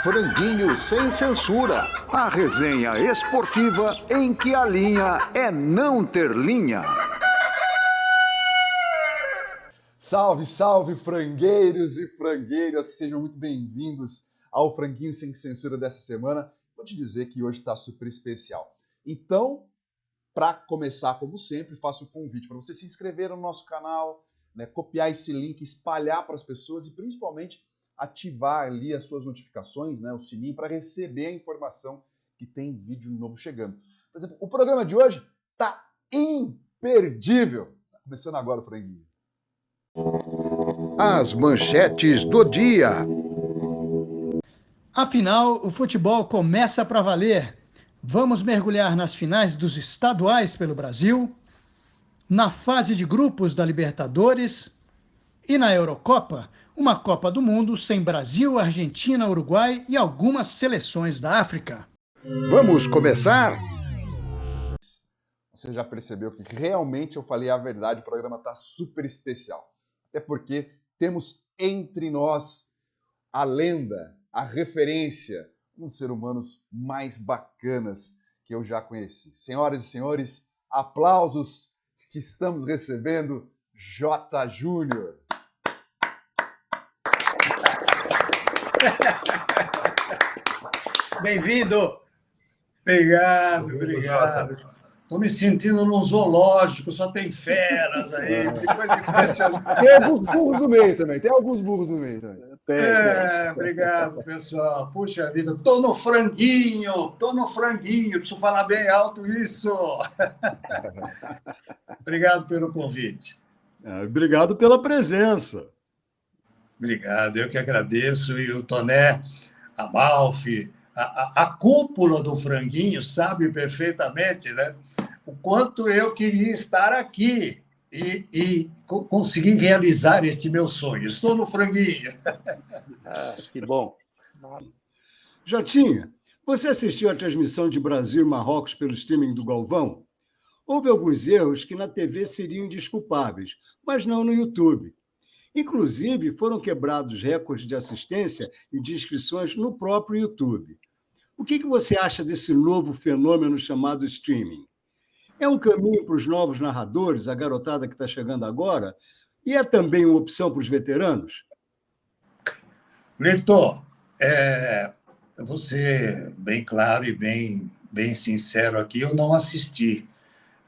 Franguinho sem censura. A resenha esportiva em que a linha é não ter linha. Salve, salve, frangueiros e frangueiras. Sejam muito bem-vindos ao Franguinho sem censura dessa semana. Vou te dizer que hoje está super especial. Então, para começar, como sempre, faço um convite para você se inscrever no nosso canal, né, copiar esse link, espalhar para as pessoas e principalmente ativar ali as suas notificações, né, o sininho, para receber a informação que tem vídeo novo chegando. Por exemplo, o programa de hoje tá imperdível. Tá começando agora o Franguinho. As manchetes do dia. Afinal, o futebol começa para valer. Vamos mergulhar nas finais dos estaduais pelo Brasil, na fase de grupos da Libertadores e na Eurocopa, uma Copa do Mundo sem Brasil, Argentina, Uruguai e algumas seleções da África. Vamos começar? Você já percebeu que realmente eu falei a verdade, o programa está super especial. Até porque temos entre nós a lenda, a referência, um dos seres humanos mais bacanas que eu já conheci. Senhoras e senhores, aplausos que estamos recebendo J. Júnior. Bem-vindo! Obrigado. Estou me sentindo num zoológico, só tem feras aí, tem coisa impressionante. Tem alguns burros no meio também, Obrigado, pessoal. Puxa vida, estou no franguinho, preciso falar bem alto isso. Obrigado pelo convite. Obrigado pela presença. Obrigado, eu que agradeço. E o Toné, a Malfi, a cúpula do franguinho sabe perfeitamente, né, o quanto eu queria estar aqui e conseguir realizar este meu sonho. Estou no franguinho. Que bom. Jotinha, você assistiu à transmissão de Brasil e Marrocos pelo streaming do Galvão? Houve alguns erros que na TV seriam indesculpáveis, mas não no YouTube. Inclusive, foram quebrados recordes de assistência e de inscrições no próprio YouTube. O que você acha desse novo fenômeno chamado streaming? É um caminho para os novos narradores, a garotada que está chegando agora? E é também uma opção para os veteranos? Lito, vou ser bem claro e bem sincero aqui, eu não assisti.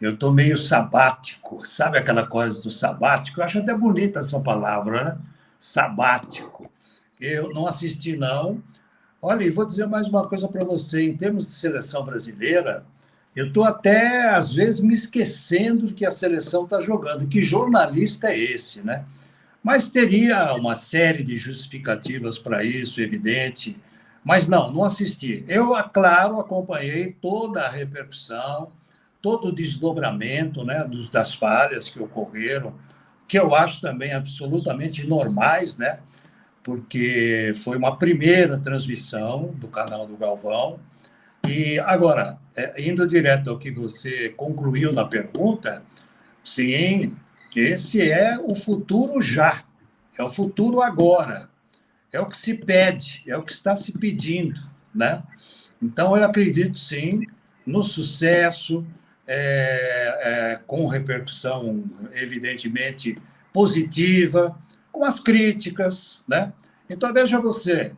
Eu estou meio sabático, sabe aquela coisa do sabático? Eu acho até bonita essa palavra, né? Sabático. Eu não assisti, não. Olha, e vou dizer mais uma coisa para você. Em termos de seleção brasileira, eu estou até, às vezes, me esquecendo de que a seleção está jogando. Que jornalista é esse, né? Mas teria uma série de justificativas para isso, evidente. Mas não assisti. Eu, claro, acompanhei toda a repercussão, todo o desdobramento, né, das falhas que ocorreram, que eu acho também absolutamente normais, né, porque foi uma primeira transmissão do canal do Galvão. E agora, indo direto ao que você concluiu na pergunta, sim, esse é o futuro já, é o futuro agora, é o que se pede, é o que está se pedindo, né? Então, eu acredito, sim, no sucesso, com repercussão, evidentemente, positiva, com as críticas, né? Então, veja você,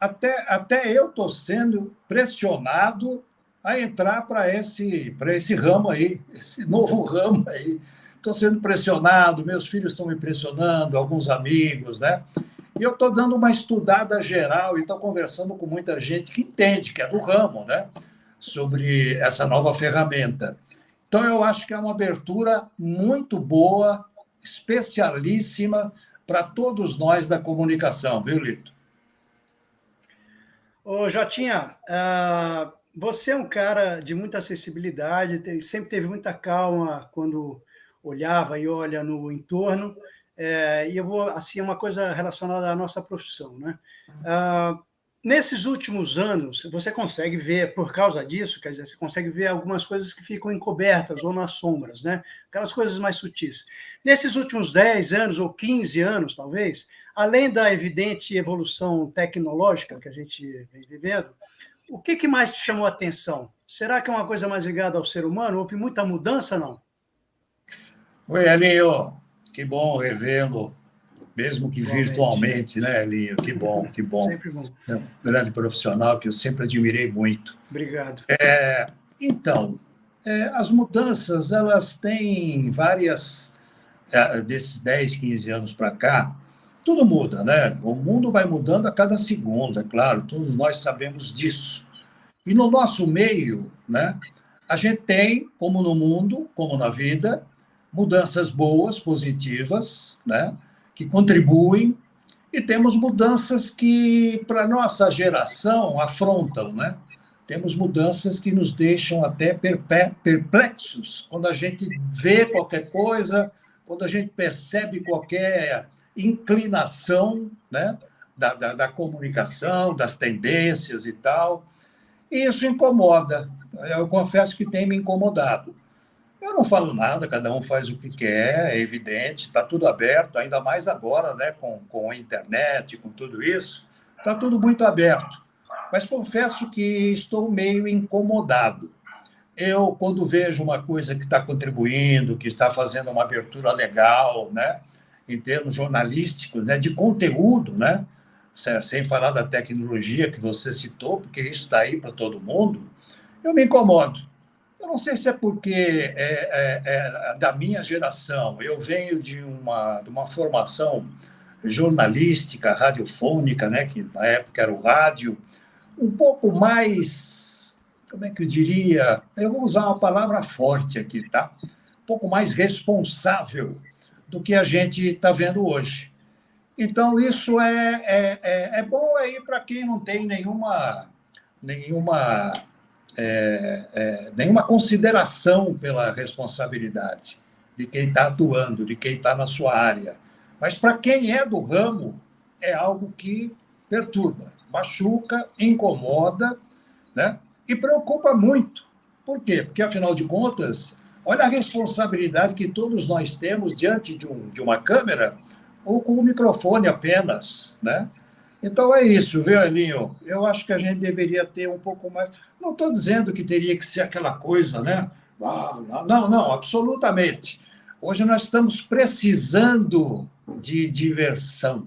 até eu estou sendo pressionado a entrar para esse ramo aí, esse novo ramo aí. Estou sendo pressionado, meus filhos estão me pressionando, alguns amigos, né? E eu estou dando uma estudada geral e estou conversando com muita gente que entende, que é do ramo, né, sobre essa nova ferramenta. Então, eu acho que é uma abertura muito boa, especialíssima para todos nós da comunicação, viu, Lito? Ô, Jotinha, você é um cara de muita acessibilidade, sempre teve muita calma quando olhava e olha no entorno. E eu vou, assim, uma coisa relacionada à nossa profissão, né? nesses últimos anos, você consegue ver, por causa disso, quer dizer, você consegue ver algumas coisas que ficam encobertas ou nas sombras, né? Aquelas coisas mais sutis. Nesses últimos 10 anos ou 15 anos, talvez, além da evidente evolução tecnológica que a gente vem vivendo, o que mais te chamou a atenção? Será que é uma coisa mais ligada ao ser humano? Houve muita mudança, não? Oi, Elinho, que bom revê-lo, mesmo que Igualmente. virtualmente, né, Elinho? Que bom, que bom. Sempre bom. É um grande profissional que eu sempre admirei muito. Obrigado. Então, as mudanças, elas têm várias, desses 10, 15 anos para cá, tudo muda, né? O mundo vai mudando a cada segundo, é claro, todos nós sabemos disso. E no nosso meio, né, a gente tem, como no mundo, como na vida, mudanças boas, positivas, né, que contribuem, e temos mudanças que, para a nossa geração, afrontam, né? Temos mudanças que nos deixam até perplexos quando a gente vê qualquer coisa, quando a gente percebe qualquer inclinação, né, da comunicação, das tendências e tal. E isso incomoda. Eu confesso que tem me incomodado. Eu não falo nada, cada um faz o que quer, é evidente, está tudo aberto, ainda mais agora, né, com a internet, com tudo isso, está tudo muito aberto. Mas confesso que estou meio incomodado. Eu, quando vejo uma coisa que está contribuindo, que está fazendo uma abertura legal, né, em termos jornalísticos, né, de conteúdo, né, sem falar da tecnologia que você citou, porque isso está aí para todo mundo, eu me incomodo. Eu não sei se é porque é da minha geração. Eu venho de uma formação jornalística, radiofônica, né, que na época era o rádio, um pouco mais, como é que eu diria? Eu vou usar uma palavra forte aqui, tá? Um pouco mais responsável do que a gente está vendo hoje. Então, isso é bom aí para quem não tem nenhuma consideração pela responsabilidade de quem está atuando, de quem está na sua área. Mas para quem é do ramo, é algo que perturba, machuca, incomoda, né? E preocupa muito. Por quê? Porque, afinal de contas, olha a responsabilidade que todos nós temos diante de uma câmera ou com um microfone apenas, né? Então é isso, viu, Elinho? Eu acho que a gente deveria ter um pouco mais. Não estou dizendo que teria que ser aquela coisa, né? Não, absolutamente. Hoje nós estamos precisando de diversão,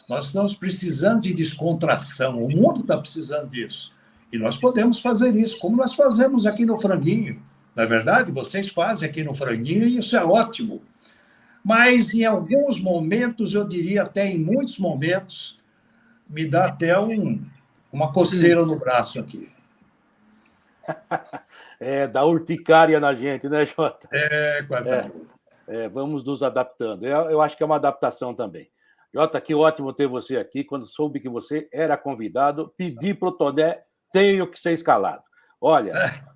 nós estamos precisando de descontração, o mundo está precisando disso. E nós podemos fazer isso, como nós fazemos aqui no Franguinho. Não é verdade? Vocês fazem aqui no Franguinho e isso é ótimo. Mas em alguns momentos, eu diria até em muitos momentos, me dá até uma coceira no braço aqui. Dá urticária na gente, né, Jota? Quartarolo. Vamos nos adaptando. Eu acho que é uma adaptação também. Jota, que ótimo ter você aqui. Quando soube que você era convidado, pedi para o Toné, tenho que ser escalado. Olha,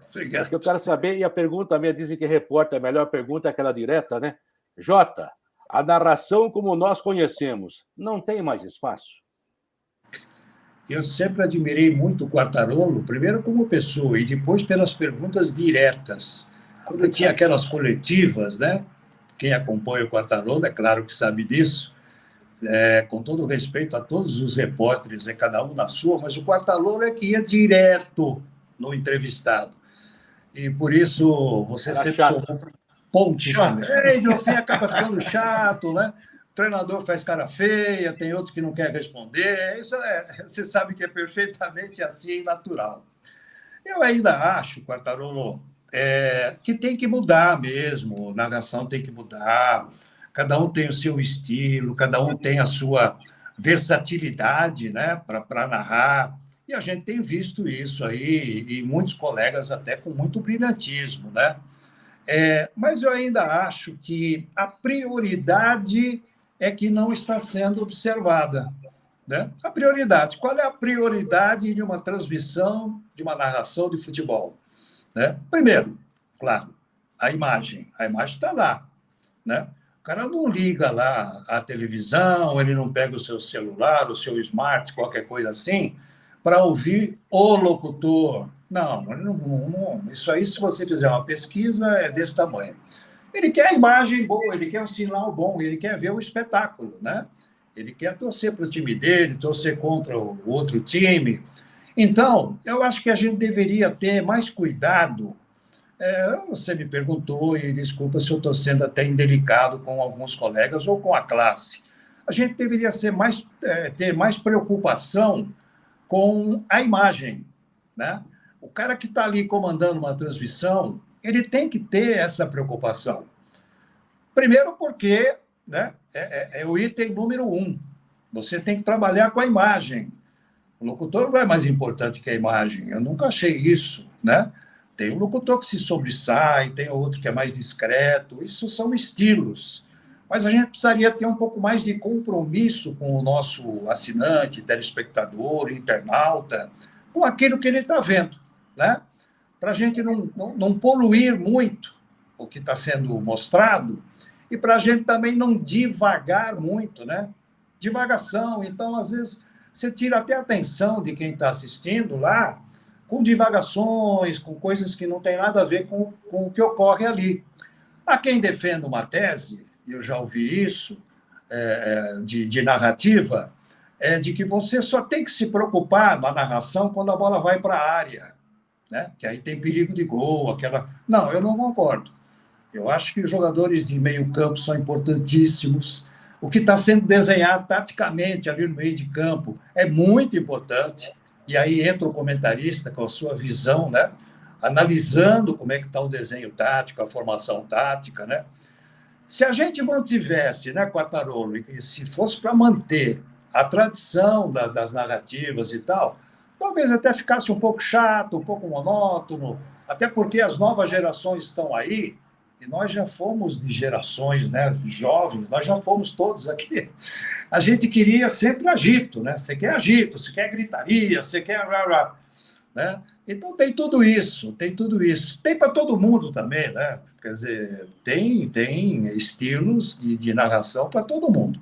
Obrigado. O que eu quero saber, e a pergunta minha, dizem que repórter, a melhor pergunta é aquela direta, né? Jota, a narração como nós conhecemos, não tem mais espaço? Eu sempre admirei muito o Quartarolo, primeiro como pessoa e depois pelas perguntas diretas. Quando tinha aquelas coletivas, né? Quem acompanha o Quartarolo, é claro que sabe disso, com todo respeito a todos os repórteres, cada um na sua, mas o Quartarolo é que ia direto no entrevistado. E por isso você sempre chato. soube ponte. No fim acaba ficando chato, né? O treinador faz cara feia, tem outro que não quer responder. Isso você sabe que é perfeitamente assim, natural. Eu ainda acho, Quartarolo, que tem que mudar mesmo, a narração tem que mudar, cada um tem o seu estilo, cada um tem a sua versatilidade, né, para narrar, e a gente tem visto isso aí, e muitos colegas até com muito brilhantismo, né? Mas eu ainda acho que a prioridade é que não está sendo observada, né? A prioridade. Qual é a prioridade de uma transmissão, de uma narração de futebol? Né? Primeiro, claro, a imagem. A imagem está lá, né? O cara não liga lá a televisão, ele não pega o seu celular, o seu smart, qualquer coisa assim, para ouvir o locutor. Não, isso aí, se você fizer uma pesquisa, é desse tamanho. Ele quer a imagem boa, ele quer um sinal bom, ele quer ver o espetáculo, né? Ele quer torcer para o time dele, torcer contra o outro time. Então, eu acho que a gente deveria ter mais cuidado. Você me perguntou, e desculpa se eu estou sendo até indelicado com alguns colegas ou com a classe. A gente deveria ter mais preocupação com a imagem, né? O cara que está ali comandando uma transmissão, ele tem que ter essa preocupação. Primeiro porque, né, é o item número 1. Você tem que trabalhar com a imagem. O locutor não é mais importante que a imagem. Eu nunca achei isso, né? Tem um locutor que se sobressai, tem outro que é mais discreto. Isso são estilos. Mas a gente precisaria ter um pouco mais de compromisso com o nosso assinante, telespectador, internauta, com aquilo que ele está vendo, né? Para a gente não poluir muito o que está sendo mostrado e para a gente também não divagar muito, né? Divagação. Então, às vezes, você tira até a atenção de quem está assistindo lá com divagações, com coisas que não tem nada a ver com o que ocorre ali. Há quem defenda uma tese, e eu já ouvi isso, de narrativa, de que você só tem que se preocupar na narração quando a bola vai para a área, né? Que aí tem perigo de gol, aquela... Não, eu não concordo. Eu acho que os jogadores de meio campo são importantíssimos. O que está sendo desenhado taticamente ali no meio de campo é muito importante. E aí entra o comentarista com a sua visão, né? Analisando como é que está o desenho tático, a formação tática, né? Se a gente mantivesse, né, Quartarolo, e se fosse para manter a tradição das narrativas e tal, talvez até ficasse um pouco chato, um pouco monótono, até porque as novas gerações estão aí, e nós já fomos de gerações, né, jovens, nós já fomos todos aqui. A gente queria sempre agito, né? Você quer agito, você quer gritaria, você quer... né? Então tem tudo isso, tem tudo isso. Tem para todo mundo também, né? Quer dizer, tem estilos de narração para todo mundo.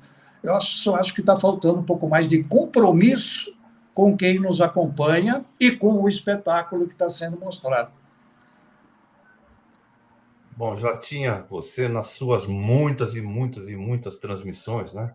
Só acho que está faltando um pouco mais de compromisso com quem nos acompanha e com o espetáculo que está sendo mostrado. Bom, Jotinha, você nas suas muitas e muitas e muitas transmissões, né?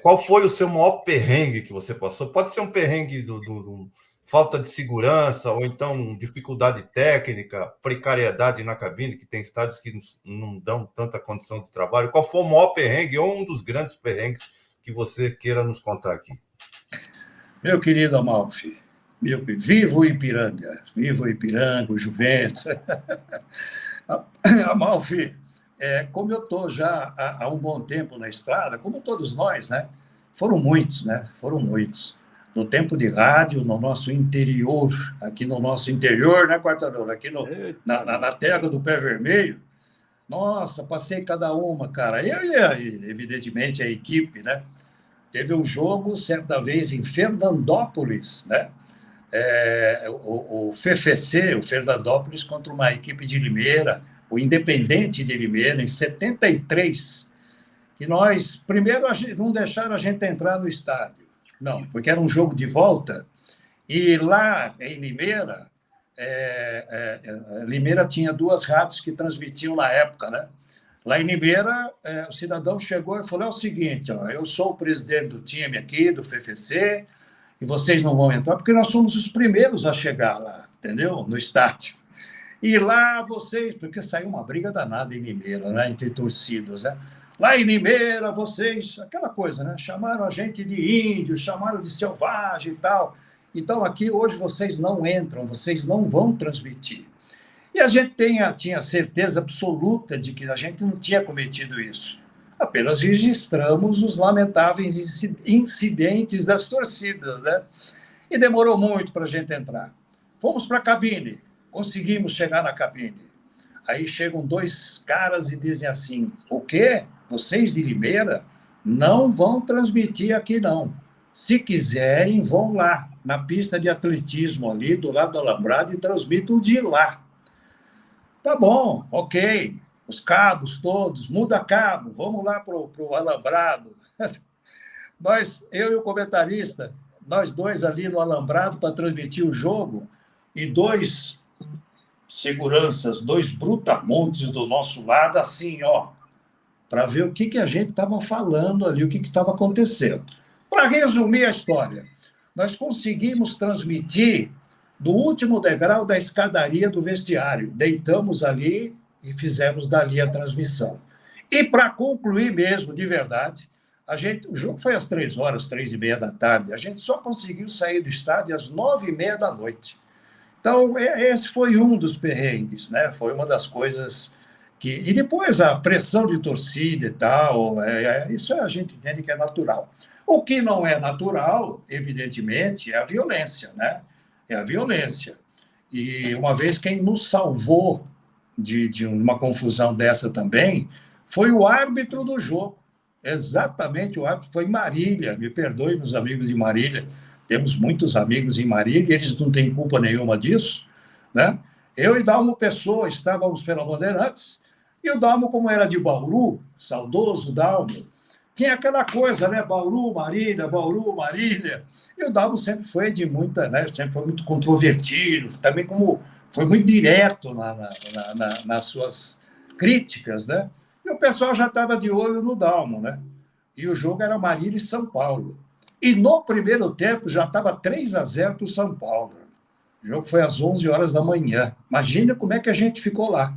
Qual foi o seu maior perrengue que você passou? Pode ser um perrengue do falta de segurança, ou então dificuldade técnica, precariedade na cabine, que tem estádios que não dão tanta condição de trabalho. Qual foi o maior perrengue ou um dos grandes perrengues que você queira nos contar aqui? Meu querido Amalfi, viva o Ipiranga, o Juventus. Amalfi, como eu estou já há um bom tempo na estrada, como todos nós, né? Foram muitos, né? Foram muitos. No tempo de rádio, no nosso interior, aqui no nosso interior, né, Quartarolo? Aqui na terra do Pé Vermelho. Nossa, passei cada uma, cara. Eu e, evidentemente, a equipe, né? Teve um jogo, certa vez, em Fernandópolis, né? O FFC, o Fernandópolis, contra uma equipe de Limeira, o Independente de Limeira, em 73, que nós, primeiro, não deixaram a gente entrar no estádio. Não, porque era um jogo de volta, e lá em Limeira, Limeira tinha 2 rádios que transmitiam na época, né? Lá em Limeira, o cidadão chegou e falou: é o seguinte, ó, eu sou o presidente do time aqui, do FFC, e vocês não vão entrar, porque nós somos os primeiros a chegar lá, entendeu? No estádio. E lá vocês, porque saiu uma briga danada em Limeira, né? Entre torcidas, né? Lá em Limeira, vocês, aquela coisa, né? Chamaram a gente de índio, chamaram de selvagem e tal. Então, aqui, hoje, vocês não entram, vocês não vão transmitir. E a gente tinha certeza absoluta de que a gente não tinha cometido isso. Apenas registramos os lamentáveis incidentes das torcidas, né? E demorou muito para a gente entrar. Fomos para a cabine, conseguimos chegar na cabine. Aí chegam 2 caras e dizem assim: o quê? Vocês de Limeira não vão transmitir aqui, não. Se quiserem, vão lá, na pista de atletismo ali, do lado do Alambrado, e transmitam de lá. Tá bom, ok. Os cabos todos, muda cabo, vamos lá para o Alambrado. Eu e o comentarista nós dois ali no alambrado para transmitir o jogo, e dois seguranças, dois brutamontes do nosso lado, assim, ó, para ver o que a gente estava falando ali, o que estava acontecendo. Para resumir a história, nós conseguimos transmitir do último degrau da escadaria do vestiário. Deitamos ali e fizemos dali a transmissão. E para concluir mesmo, de verdade, o jogo foi às 3h, 3h30 da tarde. A gente só conseguiu sair do estádio às 9h30 da noite. Então, esse foi um dos perrengues, né? Foi uma das coisas que... E depois a pressão de torcida e tal, isso a gente entende que é natural. O que não é natural, evidentemente, é a violência, né? É a violência. E uma vez quem nos salvou de uma confusão dessa também foi o árbitro do jogo. Exatamente, o árbitro foi em Marília. Me perdoe, meus amigos de Marília. Temos muitos amigos em Marília, eles não têm culpa nenhuma disso, né? Eu e Dalmo Pessoa estávamos pela Bandeirantes, e o Dalmo, como era de Bauru, saudoso Dalmo, tinha aquela coisa, né? Bauru, Marília. E o Dalmo sempre foi de muita, né? Sempre foi muito controvertido, também como foi muito direto nas suas críticas, né? E o pessoal já estava de olho no Dalmo, né? E o jogo era Marília e São Paulo. E no primeiro tempo já estava 3-0 para o São Paulo. O jogo foi às 11h da manhã. Imagina como é que a gente ficou lá.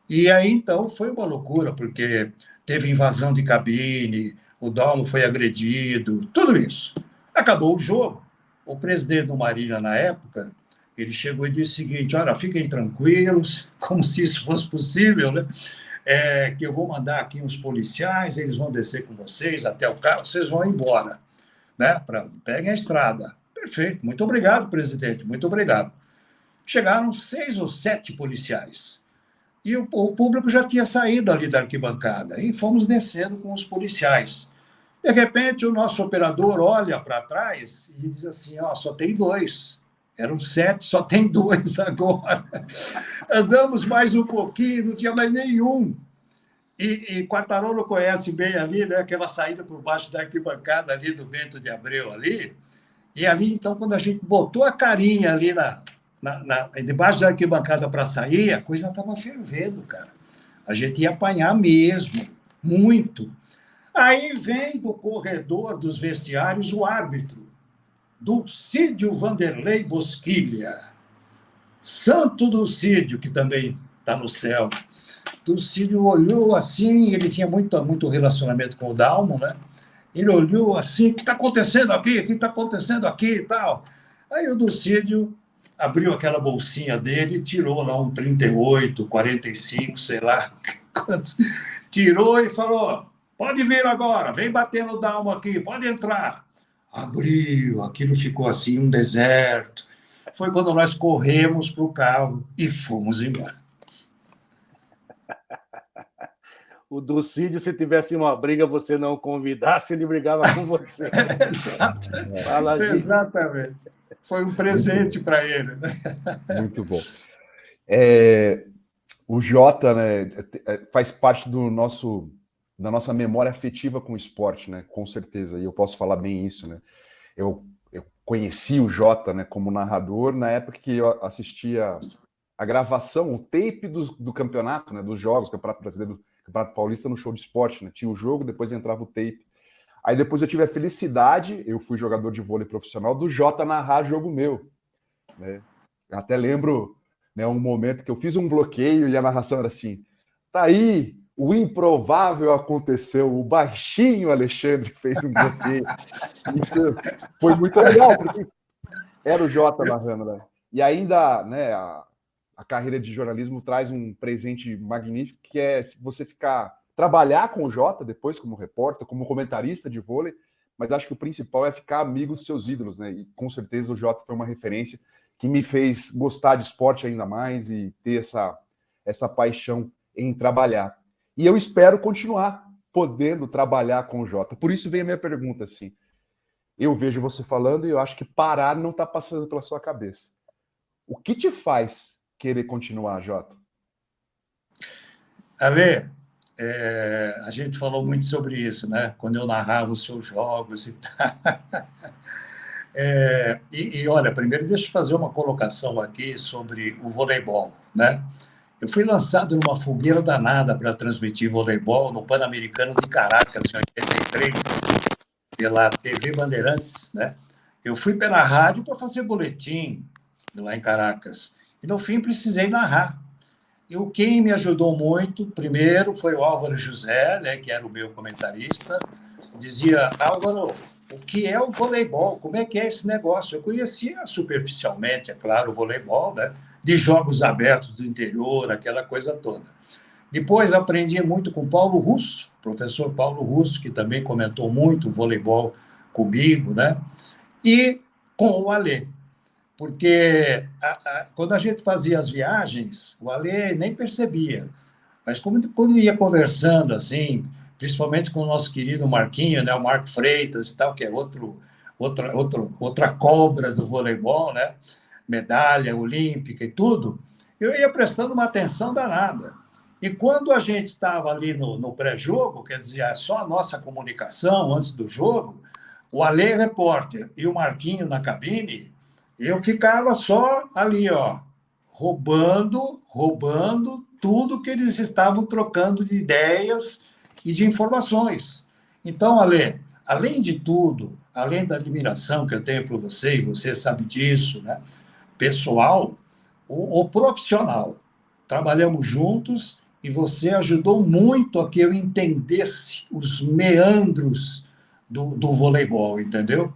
E aí, então, foi uma loucura, porque teve invasão de cabine, o Dalmo foi agredido, tudo isso. Acabou o jogo. O presidente do Marília, na época, ele chegou e disse o seguinte: olha, fiquem tranquilos, como se isso fosse possível, né? Que eu vou mandar aqui uns policiais, eles vão descer com vocês até o carro, vocês vão embora, né? Peguem a estrada. Perfeito, muito obrigado, presidente, muito obrigado. Chegaram 6 ou 7 policiais. E o público já tinha saído ali da arquibancada. E fomos descendo com os policiais. De repente, o nosso operador olha para trás e diz assim: ó, só tem 2. Eram 7, só tem 2 agora. Andamos mais um pouquinho, não tinha mais nenhum. E Quartarolo conhece bem ali, né? Aquela saída por baixo da arquibancada ali do Bento de Abreu ali. E ali, então, quando a gente botou a carinha ali debaixo da arquibancada para sair, a coisa estava fervendo, cara. A gente ia apanhar mesmo, muito. Aí vem do corredor dos vestiários o árbitro, Dulcídio Vanderlei Bosquilha, santo Dulcídio, que também está no céu. Dulcídio olhou assim, ele tinha muito relacionamento com o Dalmo, né? Ele olhou assim: o que está acontecendo aqui? O que está acontecendo aqui e tal? Aí o Dulcídio abriu aquela bolsinha dele, tirou lá um 38, 45, sei lá quantos, tirou e falou: pode vir agora, vem bater no Dalmo aqui, pode entrar. Abriu, aquilo ficou assim, um deserto. Foi quando nós corremos para o carro e fomos embora. O Dulcídio, se tivesse uma briga, você não convidasse, ele brigava com você. Exatamente. Foi um presente para ele. Muito bom. O Jota, né, faz parte da nossa memória afetiva com o esporte, né, com certeza, e eu posso falar bem isso, né. Eu conheci o Jota, né, como narrador na época que eu assistia a gravação, o tape do campeonato, né, dos jogos, Campeonato Brasileiro, Campeonato Paulista, no Show de Esporte, né, tinha o jogo, depois entrava o tape. Aí depois eu tive a felicidade, eu fui jogador de vôlei profissional, do Jota narrar jogo meu, né. Até lembro, né, um momento que eu fiz um bloqueio e a narração era assim: tá aí, o improvável aconteceu, o baixinho Alexandre fez um bloqueio. Isso foi muito legal, porque era o Jota narrando, né? E ainda, né, a carreira de jornalismo traz um presente magnífico, que é você trabalhar com o Jota depois como repórter, como comentarista de vôlei, mas acho que o principal é ficar amigo dos seus ídolos, né? E com certeza o Jota foi uma referência que me fez gostar de esporte ainda mais e ter essa paixão em trabalhar. E eu espero continuar podendo trabalhar com o Jota. Por isso vem a minha pergunta, assim. Eu vejo você falando e eu acho que parar não está passando pela sua cabeça. O que te faz querer continuar, Jota? Ale, a gente falou muito sobre isso, né? Quando eu narrava os seus jogos e tal. Olha, primeiro deixa eu fazer uma colocação aqui sobre o voleibol, né? Eu fui lançado numa fogueira danada para transmitir voleibol no Pan-Americano de Caracas, em 83, pela TV Bandeirantes, né? Eu fui pela rádio para fazer boletim lá em Caracas. E, no fim, precisei narrar. E quem me ajudou muito, primeiro, foi o Álvaro José, né, que era o meu comentarista. Dizia, Álvaro, o que é o voleibol? Como é que é esse negócio? Eu conhecia superficialmente, é claro, o voleibol, né? De jogos abertos do interior, aquela coisa toda. Depois aprendi muito com Paulo Russo, professor Paulo Russo, que também comentou muito o voleibol comigo, né? E com o Alê, porque quando a gente fazia as viagens, o Alê nem percebia, mas quando ia conversando, assim, principalmente com o nosso querido Marquinho, né, o Marco Freitas e tal, que é outra cobra do voleibol, né? Medalha olímpica e tudo, eu ia prestando uma atenção danada. E quando a gente estava ali no pré-jogo, quer dizer, só a nossa comunicação antes do jogo, o Alê repórter e o Marquinho na cabine, eu ficava só ali, ó, roubando tudo que eles estavam trocando de ideias e de informações. Então, Alê, além de tudo, além da admiração que eu tenho por você, e você sabe disso, né? Pessoal, o profissional. Trabalhamos juntos e você ajudou muito a que eu entendesse os meandros do voleibol, entendeu?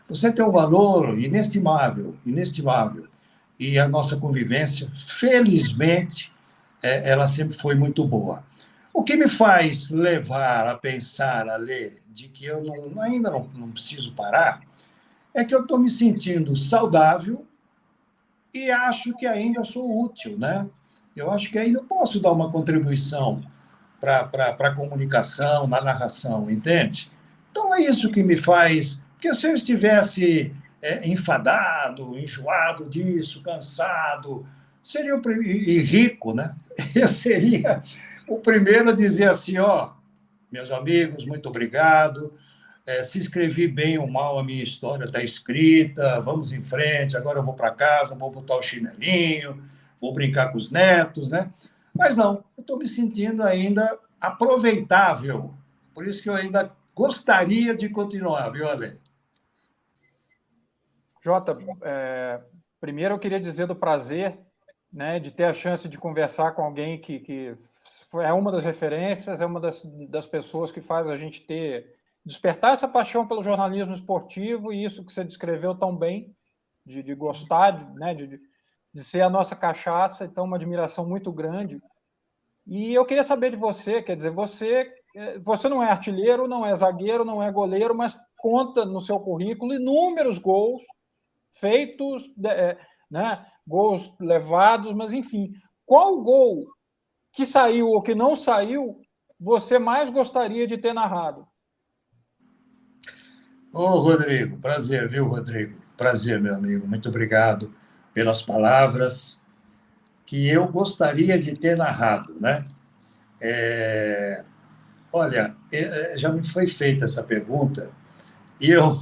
Você tem um valor inestimável. E a nossa convivência, felizmente, ela sempre foi muito boa. O que me faz levar a pensar, a ler, de que eu ainda não preciso parar, é que eu estou me sentindo saudável e acho que ainda sou útil, né? Eu acho que ainda posso dar uma contribuição para a comunicação, na narração, entende? Então, é isso que me faz... Porque se eu estivesse enfadado, enjoado disso, cansado, e rico, né? Eu seria o primeiro a dizer assim, ó, meus amigos, muito obrigado, se escrevi bem ou mal, a minha história está escrita, vamos em frente, agora eu vou para casa, vou botar o chinelinho, vou brincar com os netos, né? Mas não, eu estou me sentindo ainda aproveitável, por isso que eu ainda gostaria de continuar, viu, Ale? Jota, primeiro eu queria dizer do prazer, né, de ter a chance de conversar com alguém que é uma das referências, é uma das pessoas que faz a gente despertar essa paixão pelo jornalismo esportivo e isso que você descreveu tão bem, de gostar, né, de ser a nossa cachaça, então uma admiração muito grande. E eu queria saber de você, quer dizer, você não é artilheiro, não é zagueiro, não é goleiro, mas conta no seu currículo inúmeros gols feitos, né, gols levados, mas enfim, qual gol que saiu ou que não saiu você mais gostaria de ter narrado? Ô, Rodrigo, prazer, viu, Rodrigo? Prazer, meu amigo. Muito obrigado pelas palavras que eu gostaria de ter narrado, né? Olha, já me foi feita essa pergunta e eu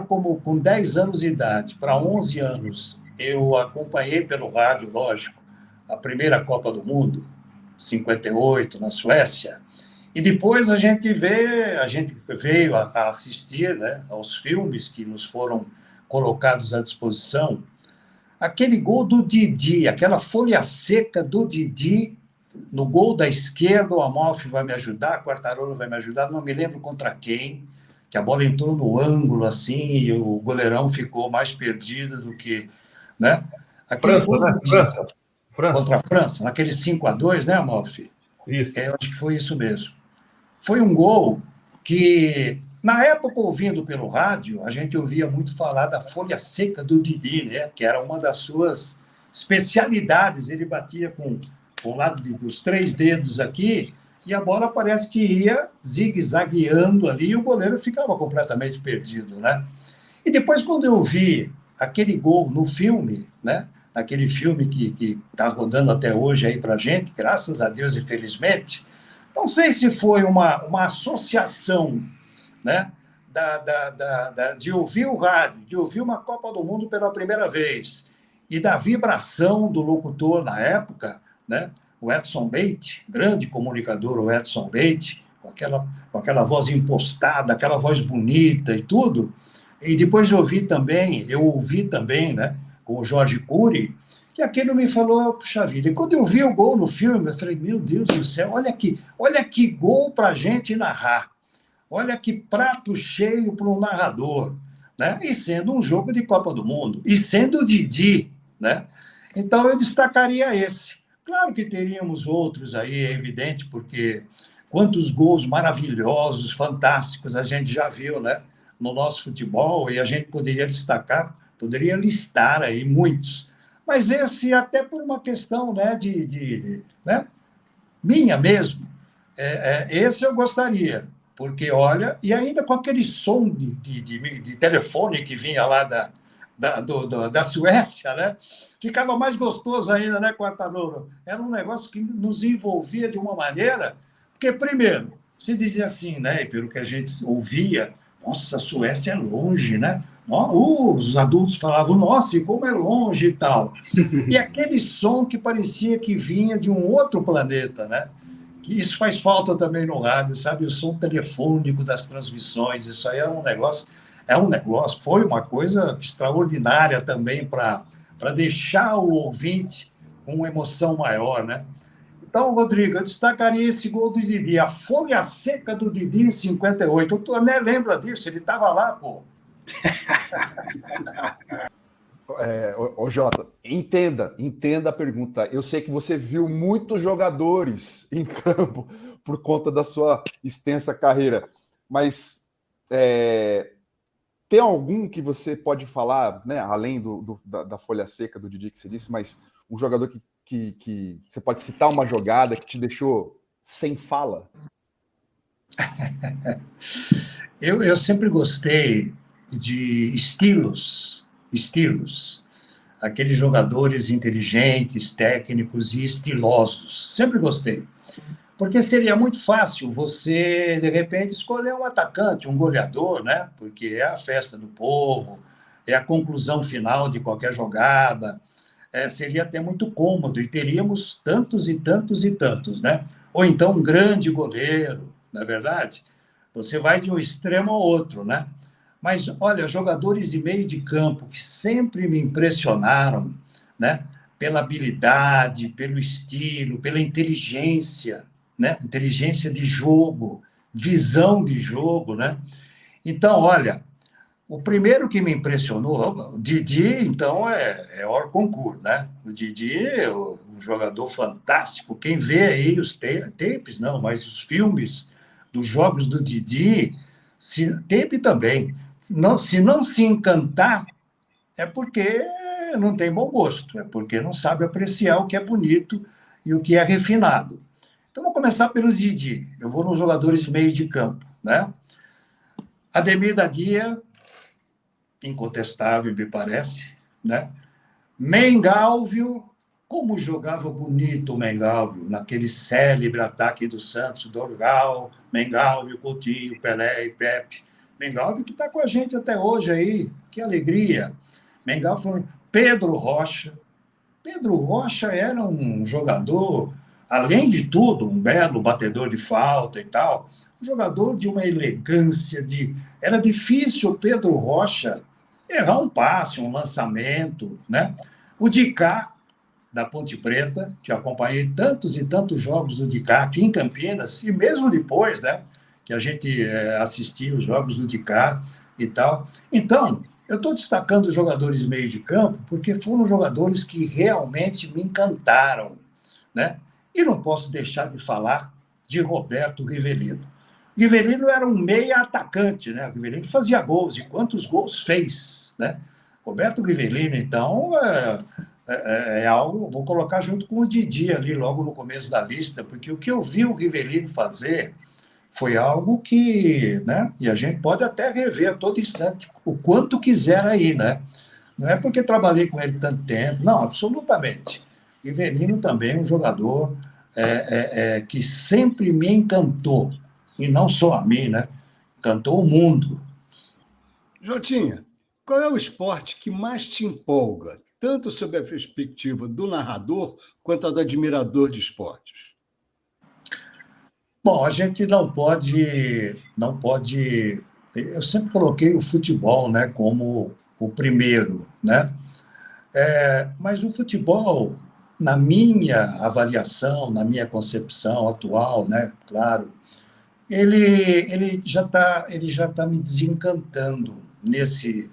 como com 10 anos de idade para 11 anos, eu acompanhei pelo rádio, lógico, a primeira Copa do Mundo, 58, na Suécia. E depois a gente veio a assistir, né, aos filmes que nos foram colocados à disposição. Aquele gol do Didi, aquela folha seca do Didi, no gol da esquerda, o Amalfi vai me ajudar, o Quartarolo vai me ajudar, não me lembro contra quem, que a bola entrou no ângulo assim e o goleirão ficou mais perdido do que... Né? França, né? França. Contra a França, naquele 5-2, né, Amalfi? Isso. Eu acho que foi isso mesmo. Foi um gol que, na época, ouvindo pelo rádio, a gente ouvia muito falar da folha seca do Didi, né? Que era uma das suas especialidades. Ele batia com o lado dos 3 dedos aqui e a bola parece que ia zigue-zagueando ali e o goleiro ficava completamente perdido, né? E depois, quando eu vi aquele gol no filme, né? Aquele filme que está rodando até hoje aí para a gente, graças a Deus e felizmente, não sei se foi uma associação, né, de ouvir o rádio, de ouvir uma Copa do Mundo pela primeira vez, e da vibração do locutor na época, né? O Edson Leite, grande comunicador, o Edson Leite, com aquela voz impostada, aquela voz bonita e tudo. E depois eu ouvi também, né, com o Jorge Cury, que aquilo me falou, puxa vida. E quando eu vi o gol no filme, eu falei, meu Deus do céu, olha que gol para a gente narrar. Olha que prato cheio para o narrador, né? E sendo um jogo de Copa do Mundo, e sendo o Didi, né? Então eu destacaria esse. Claro que teríamos outros aí, é evidente, porque quantos gols maravilhosos, fantásticos a gente já viu, né, no nosso futebol, e a gente poderia destacar, poderia listar aí muitos. Mas esse, até por uma questão, né, né, minha mesmo, esse eu gostaria, porque, olha, e ainda com aquele som de telefone que vinha lá da Suécia, né? Ficava mais gostoso ainda, né, Quartarolo? Era um negócio que nos envolvia de uma maneira, porque, primeiro, se dizia assim, né, e pelo que a gente ouvia, nossa, a Suécia é longe, né? Os adultos falavam, nossa, e como é longe e tal. E aquele som que parecia que vinha de um outro planeta, né? Que isso faz falta também no rádio, sabe? O som telefônico das transmissões, isso aí foi uma coisa extraordinária também para deixar o ouvinte com uma emoção maior, né? Então, Rodrigo, eu destacaria esse gol do Didi, a folha seca do Didi em 58. O Toné lembra disso, ele estava lá, pô. Ô Jota, entenda a pergunta. Eu sei que você viu muitos jogadores em campo por conta da sua extensa carreira, mas tem algum que você pode falar, né, além da folha seca do Didi que você disse, mas um jogador que você pode citar uma jogada que te deixou sem fala? Eu sempre gostei de estilos, aqueles jogadores inteligentes, técnicos e estilosos. Sempre gostei. Porque seria muito fácil você, de repente, escolher um atacante, um goleador, né? Porque é a festa do povo, é a conclusão final de qualquer jogada. Seria até muito cômodo e teríamos tantos e tantos e tantos, né? Ou então um grande goleiro, não é verdade? Você vai de um extremo ao outro, né? Mas, olha, jogadores de meio de campo que sempre me impressionaram, né? Pela habilidade, pelo estilo, pela inteligência, né? Inteligência de jogo, visão de jogo, né? Então, olha, o primeiro que me impressionou, o Didi, então, é hors concours, né? O Didi é um jogador fantástico. Quem vê aí os tapes, não, mas os filmes dos jogos do Didi, tape também. Não, se não se encantar, é porque não tem bom gosto, é porque não sabe apreciar o que é bonito e o que é refinado. Então, vou começar pelo Didi. Eu vou nos jogadores de meio de campo, né? Ademir da Guia, incontestável, me parece, né? Mengalvio, como jogava bonito o Mengalvio, naquele célebre ataque do Santos, Dorgal, Mengalvio, Coutinho, Pelé e Pepe. Mengalvio que está com a gente até hoje aí, que alegria. Mengalvio, Pedro Rocha. Pedro Rocha era um jogador, além de tudo, um belo batedor de falta e tal, um jogador de uma elegância, era difícil o Pedro Rocha errar um passe, um lançamento, né? O Dicá, da Ponte Preta, que eu acompanhei tantos e tantos jogos do Dicá aqui em Campinas, e mesmo depois, né, que a gente assistia os jogos do Dicá e tal. Então, eu estou destacando os jogadores de meio de campo porque foram jogadores que realmente me encantaram, né? E não posso deixar de falar de Roberto Rivelino. Rivelino era um meia atacante, né? O Rivelino fazia gols, e quantos gols fez, né? Roberto Rivelino, então, é algo, vou colocar junto com o Didi ali, logo no começo da lista, porque o que eu vi o Rivelino fazer foi algo que, né? E a gente pode até rever a todo instante, o quanto quiser aí, né? Não é porque trabalhei com ele tanto tempo, não, absolutamente. Rivelino também é um jogador que sempre me encantou, e não só a mim, né? Encantou o mundo. Jotinha, qual é o esporte que mais te empolga, tanto sob a perspectiva do narrador quanto a do admirador de esportes? Bom, a gente não pode. Eu sempre coloquei o futebol, né, como o primeiro, né? Mas o futebol, na minha avaliação, na minha concepção atual, né, claro, ele já tá me desencantando nesse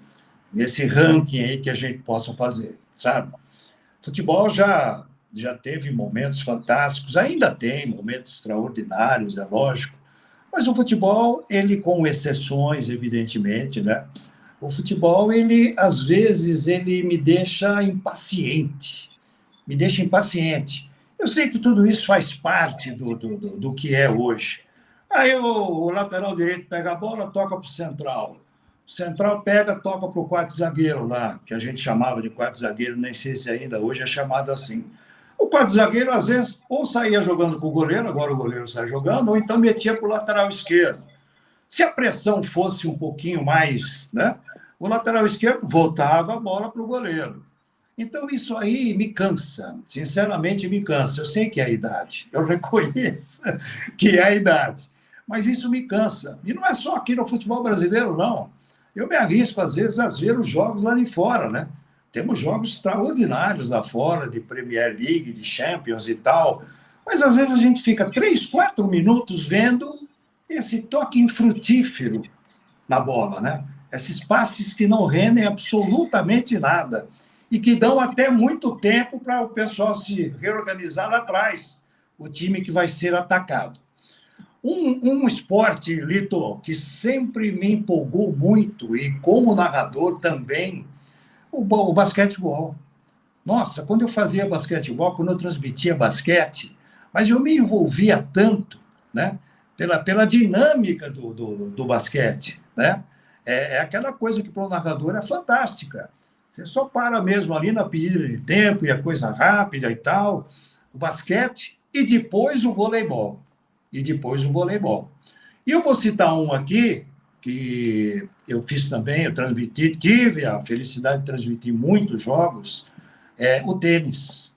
ranking aí que a gente possa fazer, sabe? Futebol já teve momentos fantásticos, ainda tem momentos extraordinários, é lógico, mas o futebol, ele com exceções, evidentemente, né? O futebol, ele às vezes ele me deixa impaciente, me deixa impaciente. Eu sei que tudo isso faz parte do que é hoje. Aí o lateral direito pega a bola, toca para o central. O central pega, toca para o quarto zagueiro lá, que a gente chamava de quarto zagueiro, nem sei se ainda hoje é chamado assim. O quarto zagueiro, às vezes, ou saía jogando com o goleiro, agora o goleiro sai jogando, ou então metia para o lateral esquerdo. Se a pressão fosse um pouquinho mais, né, o lateral esquerdo voltava a bola para o goleiro. Então, isso aí me cansa, sinceramente me cansa. Eu sei que é a idade, eu reconheço que é a idade, mas isso me cansa. E não é só aqui no futebol brasileiro, não. Eu me arrisco, às vezes, a ver os jogos lá de fora, né? Temos jogos extraordinários lá fora, de Premier League, de Champions e tal, mas às vezes a gente fica 3, 4 minutos vendo esse toque infrutífero na bola, né? Esses passes que não rendem absolutamente nada e que dão até muito tempo para o pessoal se reorganizar lá atrás, o time que vai ser atacado. Um esporte, Lito, que sempre me empolgou muito, e como narrador também, o basquetebol. Nossa, quando eu fazia basquetebol, quando eu transmitia basquete, mas eu me envolvia tanto, né, pela dinâmica do basquete, né? É aquela coisa que para o narrador é fantástica. Você só para mesmo ali na pedida de tempo e a coisa rápida e tal, o basquete e depois o voleibol. E eu vou citar um aqui que eu fiz também, eu transmiti, tive a felicidade de transmitir muitos jogos, o tênis.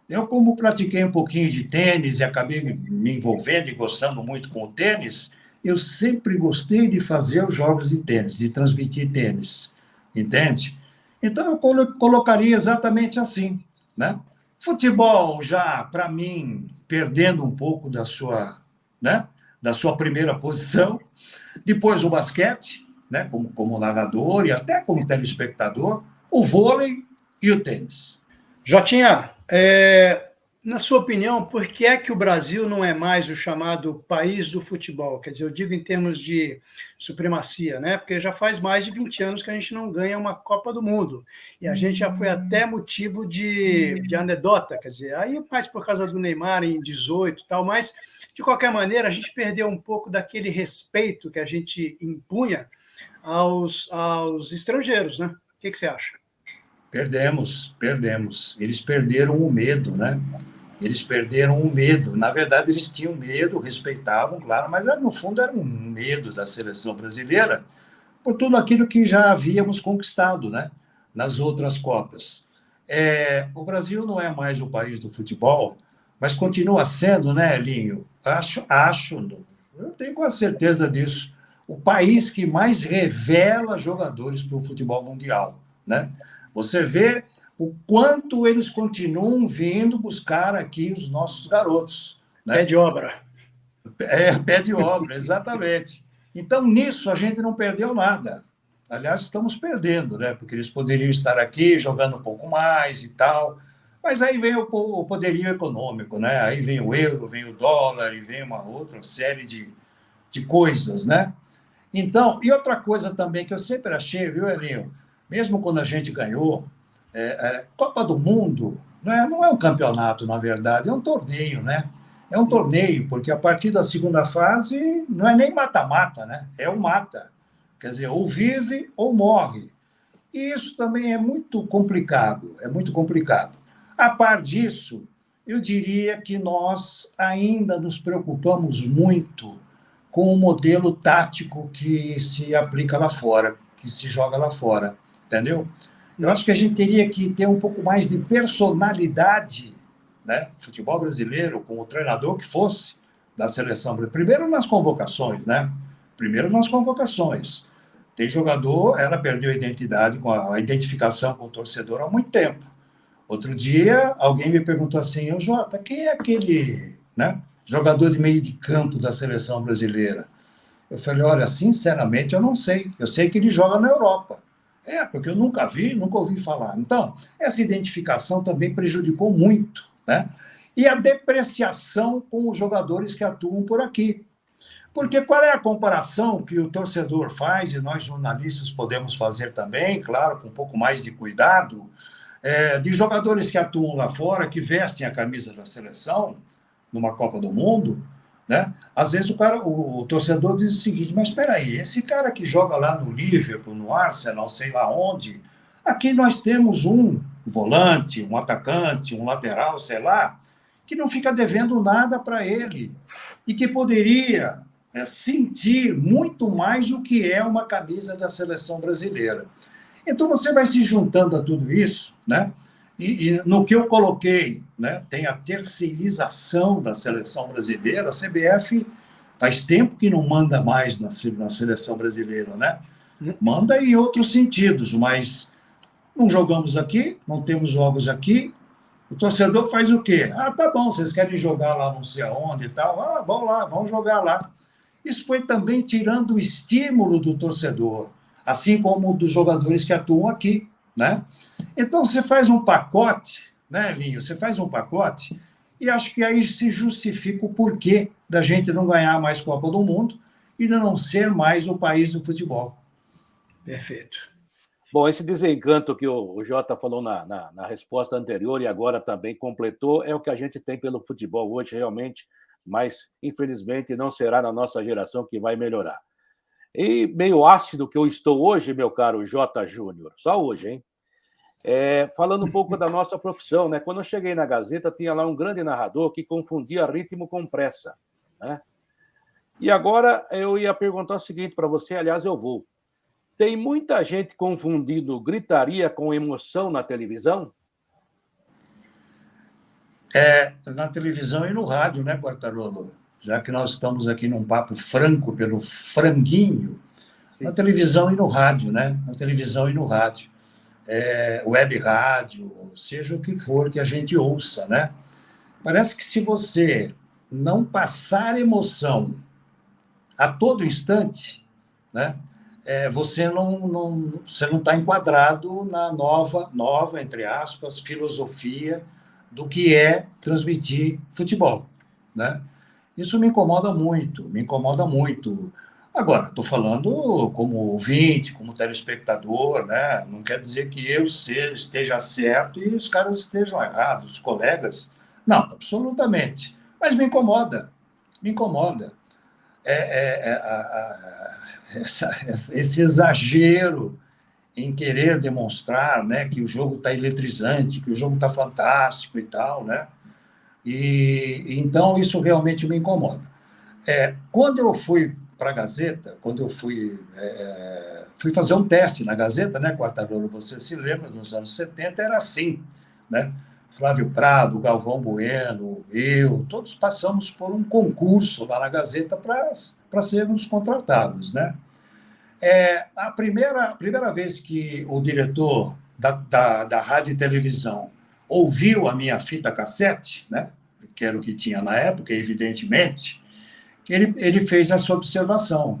Eu, como pratiquei um pouquinho de tênis e acabei me envolvendo e gostando muito com o tênis, eu sempre gostei de fazer os jogos de tênis, de transmitir tênis, entende? Então, eu colocaria exatamente assim, né? Futebol já, para mim, perdendo um pouco da sua, né, da sua primeira posição. Depois o basquete, né, como narrador e até como telespectador, o vôlei e o tênis. Jotinha, na sua opinião, por que é que o Brasil não é mais o chamado país do futebol? Quer dizer, eu digo em termos de supremacia, né? Porque já faz mais de 20 anos que a gente não ganha uma Copa do Mundo. E a gente já foi até motivo de anedota, quer dizer, aí mais por causa do Neymar em 18 e tal, mas, de qualquer maneira, a gente perdeu um pouco daquele respeito que a gente impunha aos estrangeiros, né? O que você acha? Perdemos. Eles perderam o medo, né? Eles perderam o medo. Na verdade, eles tinham medo, respeitavam, claro, mas no fundo era um medo da seleção brasileira por tudo aquilo que já havíamos conquistado, né, nas outras Copas. O Brasil não é mais o país do futebol, mas continua sendo, né, Elinho? Eu tenho quase certeza disso, o país que mais revela jogadores para o futebol mundial, né? Você vê o quanto eles continuam vindo buscar aqui os nossos garotos, né? Pé de obra. Pé de obra, exatamente. Então, nisso, a gente não perdeu nada. Aliás, estamos perdendo, né? Porque eles poderiam estar aqui jogando um pouco mais e tal. Mas aí vem o poderio econômico, né? Aí vem o euro, vem o dólar, e vem uma outra série de coisas, né? Então, e outra coisa também que eu sempre achei, viu, Elinho? Mesmo quando a gente ganhou, Copa do Mundo não é um campeonato, na verdade, é um torneio, né? É um torneio, porque a partir da segunda fase não é nem mata-mata, né? É o mata. Quer dizer, ou vive ou morre. E isso também é muito complicado, A par disso, eu diria que nós ainda nos preocupamos muito com o modelo tático que se aplica lá fora, que se joga lá fora, entendeu? Eu acho que a gente teria que ter um pouco mais de personalidade, né? Futebol brasileiro, com o treinador que fosse da seleção brasileira. Primeiro nas convocações, né? Primeiro nas convocações. Tem jogador, ela perdeu a identidade, a identificação com o torcedor há muito tempo. Outro dia, alguém me perguntou assim, ô Jota, quem é aquele, né, jogador de meio de campo da seleção brasileira? Eu falei, olha, sinceramente, eu não sei. Eu sei que ele joga na Europa. Porque eu nunca vi, nunca ouvi falar. Então, essa identificação também prejudicou muito, né? E a depreciação com os jogadores que atuam por aqui. Porque qual é a comparação que o torcedor faz, e nós jornalistas podemos fazer também, claro, com um pouco mais de cuidado, de jogadores que atuam lá fora, que vestem a camisa da seleção, numa Copa do Mundo, né? Às vezes o torcedor diz o seguinte, mas espera aí, esse cara que joga lá no Liverpool, no Arsenal, sei lá onde, aqui nós temos um volante, um atacante, um lateral, sei lá, que não fica devendo nada para ele e que poderia sentir muito mais o que é uma camisa da seleção brasileira. Então você vai se juntando a tudo isso, né? E no que eu coloquei, né, tem a terceirização da seleção brasileira. A CBF faz tempo que não manda mais na seleção brasileira, né? Manda em outros sentidos, mas não jogamos aqui, não temos jogos aqui. O torcedor faz o quê? Tá bom, vocês querem jogar lá não sei aonde e tal. Vão lá, vão jogar lá. Isso foi também tirando o estímulo do torcedor, assim como dos jogadores que atuam aqui, né? Então, você faz um pacote, né, Linho? Você faz um pacote e acho que aí se justifica o porquê da gente não ganhar mais Copa do Mundo e de não ser mais o país do futebol. Perfeito. Bom, esse desencanto que o Jota falou na resposta anterior e agora também completou é o que a gente tem pelo futebol hoje, realmente, mas, infelizmente, não será na nossa geração que vai melhorar. E meio ácido que eu estou hoje, meu caro Jota Júnior, só hoje, hein? Falando um pouco da nossa profissão, né? Quando eu cheguei na Gazeta, tinha lá um grande narrador que confundia ritmo com pressa, né? E agora eu ia perguntar o seguinte para você, aliás, eu vou. Tem muita gente confundindo gritaria com emoção na televisão? Na televisão e no rádio, né, Quartarolo? Já que nós estamos aqui num papo franco pelo franguinho, sim. Na televisão e no rádio, né? Na televisão e no rádio. Web rádio, seja o que for que a gente ouça, né? Parece que se você não passar emoção a todo instante, né? Você não está enquadrado na nova, entre aspas, filosofia do que é transmitir futebol, né? Isso me incomoda muito, me incomoda muito. Agora, estou falando como ouvinte, como telespectador, né? Não quer dizer que eu esteja certo e os caras estejam errados, os colegas. Não, absolutamente. Mas me incomoda, me incomoda. Esse exagero em querer demonstrar, né, que o jogo está eletrizante, que o jogo está fantástico e tal, né? E então isso realmente me incomoda. Quando eu fui para a Gazeta, quando eu fui fazer um teste na Gazeta, né, Quartarolo, você se lembra, nos anos 70 era assim, né? Flávio Prado, Galvão Bueno, eu, todos passamos por um concurso lá na Gazeta para sermos contratados, né? A primeira vez que o diretor da rádio e televisão ouviu a minha fita cassete, né, que era o que tinha na época, evidentemente, ele fez essa observação.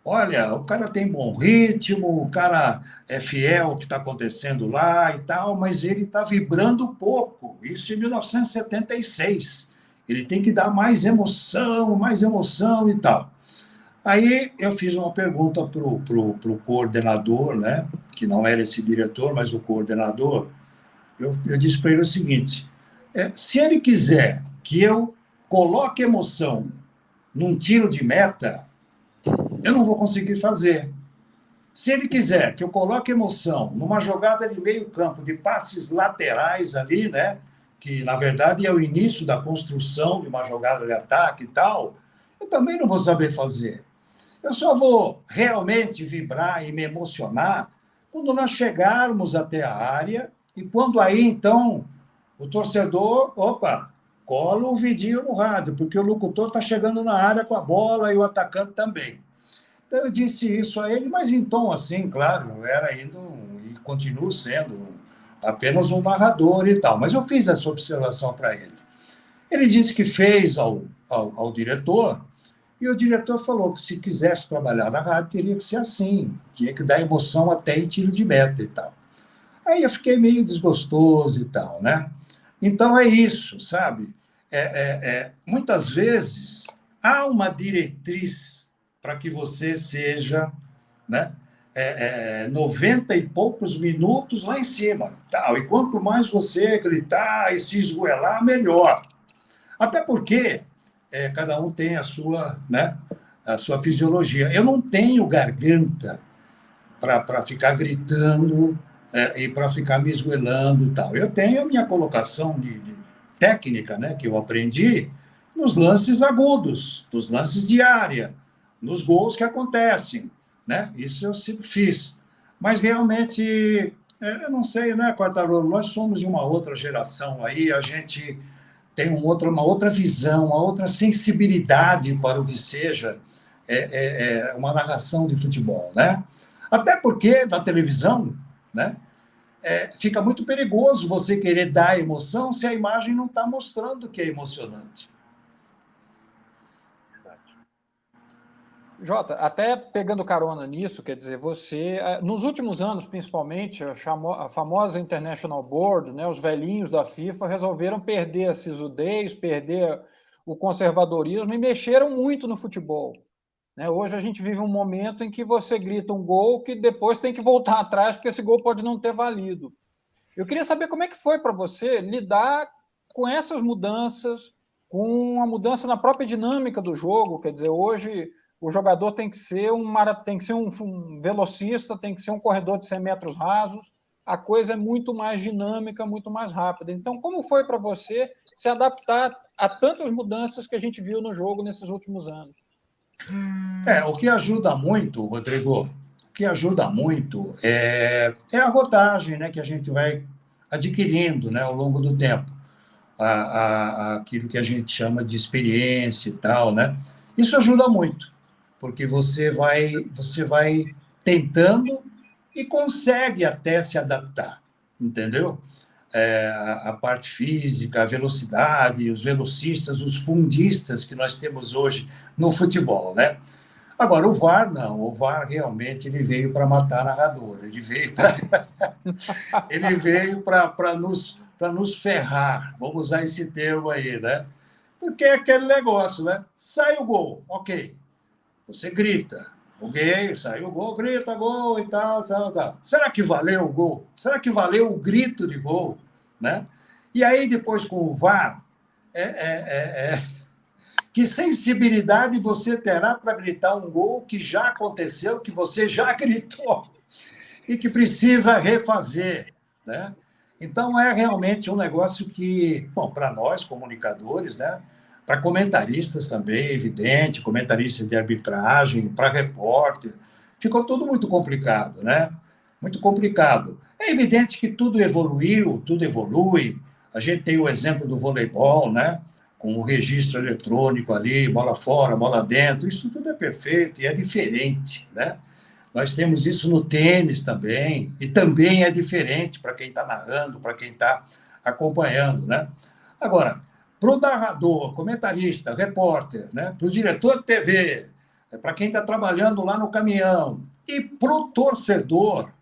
Olha, o cara tem bom ritmo, o cara é fiel ao que está acontecendo lá e tal, mas ele está vibrando pouco. Isso em 1976. Ele tem que dar mais emoção e tal. Aí eu fiz uma pergunta para o coordenador, né, que não era esse diretor, mas o coordenador. Eu disse para ele o seguinte, se ele quiser que eu coloque emoção num tiro de meta, eu não vou conseguir fazer. Se ele quiser que eu coloque emoção numa jogada de meio campo, de passes laterais ali, né, que na verdade é o início da construção de uma jogada de ataque e tal, eu também não vou saber fazer. Eu só vou realmente vibrar e me emocionar quando nós chegarmos até a área e quando aí, então, o torcedor, opa, cola o vidinho no rádio, porque o locutor está chegando na área com a bola e o atacante também. Então, eu disse isso a ele, mas em tom assim, claro, eu era ainda e continuo sendo apenas um narrador e tal. Mas eu fiz essa observação para ele. Ele disse que fez ao diretor, e o diretor falou que se quisesse trabalhar na rádio, teria que ser assim, tinha que dar emoção até em tiro de meta e tal. Aí eu fiquei meio desgostoso e tal, né? Então é isso, sabe? Muitas vezes há uma diretriz para que você seja, né? 90 e poucos minutos lá em cima, tal. E quanto mais você gritar e se esgoelar, melhor. Até porque cada um tem a sua, né? A sua fisiologia. Eu não tenho garganta para ficar gritando e para ficar me esgoelando e tal. Eu tenho a minha colocação de técnica, né, que eu aprendi nos lances agudos, nos lances de área, nos gols que acontecem, né? Isso eu sempre fiz. Mas realmente, eu não sei, né, Quartarolo, nós somos de uma outra geração aí, a gente tem uma outra visão, uma outra sensibilidade para o que seja uma narração de futebol, né? Até porque na televisão, né, fica muito perigoso você querer dar emoção se a imagem não está mostrando que é emocionante. Jota, até pegando carona nisso, quer dizer, você, nos últimos anos, principalmente, a famosa International Board, né, os velhinhos da FIFA, resolveram perder a sisudez, perder o conservadorismo e mexeram muito no futebol. Né? Hoje a gente vive um momento em que você grita um gol que depois tem que voltar atrás, porque esse gol pode não ter valido. Eu queria saber como é que foi para você lidar com essas mudanças, com a mudança na própria dinâmica do jogo. Quer dizer, hoje o jogador tem que ser um velocista, tem que ser um corredor de 100 metros rasos. A coisa é muito mais dinâmica, muito mais rápida. Então, como foi para você se adaptar a tantas mudanças que a gente viu no jogo nesses últimos anos? O que ajuda muito, Rodrigo, o que ajuda muito é a rodagem, né, que a gente vai adquirindo, né, ao longo do tempo. Aquilo que a gente chama de experiência e tal, né? Isso ajuda muito, porque você vai tentando e consegue até se adaptar, entendeu? A parte física, a velocidade, os velocistas, os fundistas que nós temos hoje no futebol, né? Agora, o VAR, não. O VAR, realmente, ele veio para matar narrador. Ele veio para nos ferrar. Vamos usar esse termo aí, né? Porque é aquele negócio, né? Sai o gol, ok. Você grita. Ok, saiu o gol, grita gol e tal. Será que valeu o gol? Será que valeu o grito de gol? Né? E aí, depois, com o VAR, que sensibilidade você terá para gritar um gol que já aconteceu, que você já gritou e que precisa refazer, né? Então, é realmente um negócio que, bom, para nós, comunicadores, né? Para comentaristas também, evidente, comentaristas de arbitragem, para repórter, ficou tudo muito complicado, né? Muito complicado. É evidente que tudo evoluiu, tudo evolui. A gente tem o exemplo do voleibol, né? Com o registro eletrônico ali, bola fora, bola dentro, isso tudo é perfeito e é diferente, né? Nós temos isso no tênis também, e também é diferente para quem está narrando, para quem está acompanhando, né? Agora, para o narrador, comentarista, repórter, né? Para o diretor de TV, para quem está trabalhando lá no caminhão, e para o torcedor,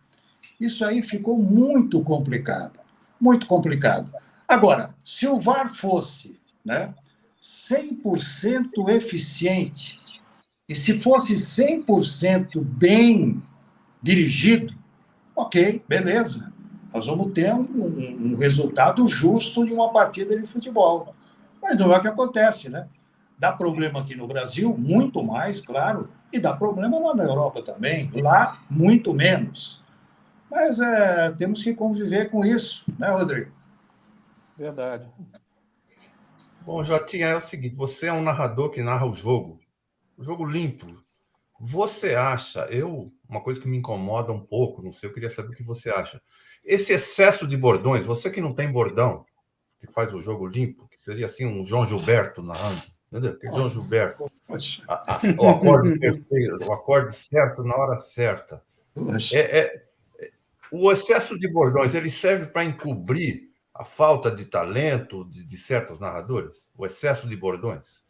isso aí ficou muito complicado, muito complicado. Agora, se o VAR fosse, né, 100% eficiente, e se fosse 100% bem dirigido, ok, beleza. Nós vamos ter um resultado justo de uma partida de futebol. Mas não é o que acontece, né? Dá problema aqui no Brasil, muito mais, claro, e dá problema lá na Europa também. Lá, muito menos. Mas temos que conviver com isso, né, Rodrigo? Verdade. Bom, Jotinha, é o seguinte, você é um narrador que narra o jogo limpo, Você acha, uma coisa que me incomoda um pouco, não sei, eu queria saber o que você acha. Esse excesso de bordões, você que não tem bordão, que faz o jogo limpo, que seria assim um João Gilberto narrando, entendeu? Aquele João Gilberto. Poxa, O acorde perfeito, o acorde certo na hora certa. poxa. O excesso de bordões, ele serve para encobrir a falta de talento de certos narradores? O excesso de bordões?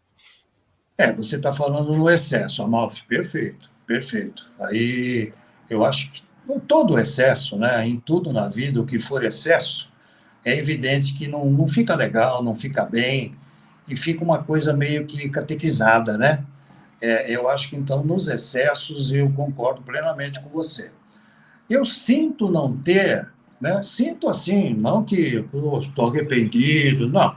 Você está falando no excesso, Amalfi, perfeito, perfeito. Aí eu acho que todo excesso, né, em tudo na vida, o que for excesso, é evidente que não fica legal, não fica bem, e fica uma coisa meio que catequizada, né? Eu acho que, então, nos excessos, eu concordo plenamente com você. Eu sinto não ter, né? Sinto assim, não que estou arrependido, não.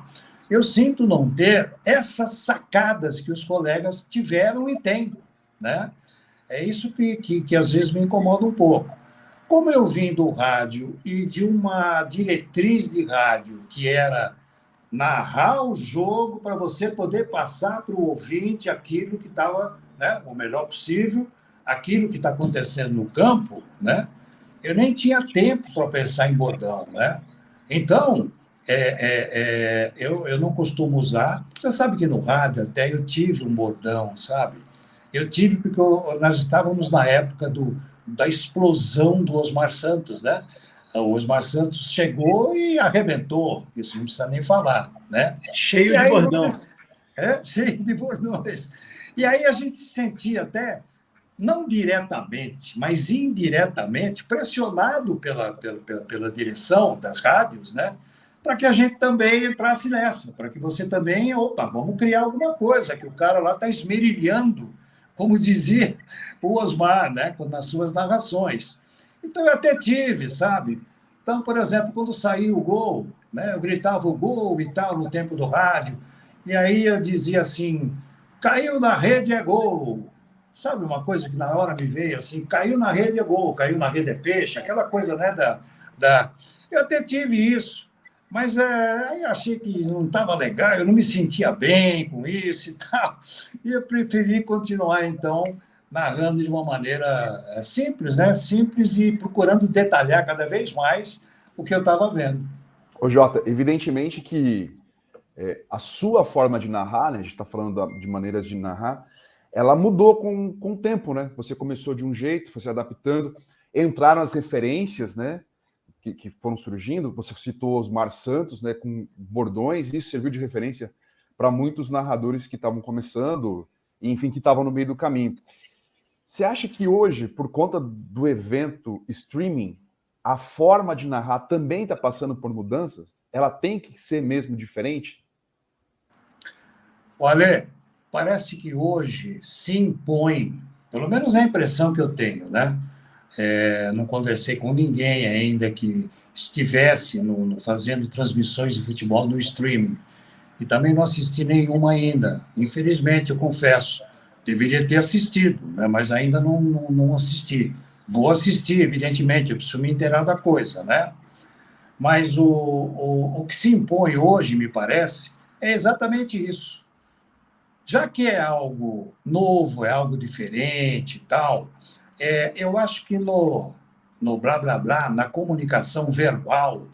Eu sinto não ter essas sacadas que os colegas tiveram e têm, né? É isso que às vezes me incomoda um pouco. Como eu vim do rádio e de uma diretriz de rádio que era narrar o jogo para você poder passar para o ouvinte aquilo que estava, né, o melhor possível, aquilo que está acontecendo no campo, né? Eu nem tinha tempo para pensar em bordão, né? Então, eu não costumo usar. Você sabe que no rádio até eu tive um bordão, sabe? Eu tive porque nós estávamos na época da explosão do Osmar Santos, né? O Osmar Santos chegou e arrebentou, isso não precisa nem falar, né? Cheio de bordão. Cheio de bordões. E aí a gente se sentia até, não diretamente, mas indiretamente, pressionado pela direção das rádios, né? Para que a gente também entrasse nessa, para que você também, vamos criar alguma coisa, que o cara lá está esmerilhando, como dizia o Osmar, né? Nas suas narrações. Então, eu até tive, sabe? Então, por exemplo, quando saiu o gol, né, eu gritava o gol e tal, no tempo do rádio, e aí eu dizia assim, caiu na rede é gol. Sabe uma coisa que na hora me veio assim, caiu na rede é gol, caiu na rede é peixe, aquela coisa, né, Eu até tive isso, mas aí eu achei que não estava legal, eu não me sentia bem com isso e tal, e eu preferi continuar, então, narrando de uma maneira simples, né? Simples e procurando detalhar cada vez mais o que eu estava vendo. Ô, Jota, evidentemente que a sua forma de narrar, né? A gente está falando de maneiras de narrar, ela mudou com o tempo, né? Você começou de um jeito, foi se adaptando, entraram as referências, né? Que foram surgindo. Você citou Osmar Santos, né? Com bordões, isso serviu de referência para muitos narradores que estavam começando, enfim, que estavam no meio do caminho. Você acha que hoje, por conta do evento streaming, a forma de narrar também está passando por mudanças? Ela tem que ser mesmo diferente? Olha, parece que hoje se impõe, pelo menos é a impressão que eu tenho, né? Não conversei com ninguém ainda que estivesse fazendo transmissões de futebol no streaming. E também não assisti nenhuma ainda. Infelizmente, eu confesso. Deveria ter assistido, né? Mas ainda não assisti. Vou assistir, evidentemente, eu preciso me inteirar da coisa, né? Mas o que se impõe hoje, me parece, é exatamente isso. Já que é algo novo, é algo diferente e tal, eu acho que no blá, blá, blá, na comunicação verbal,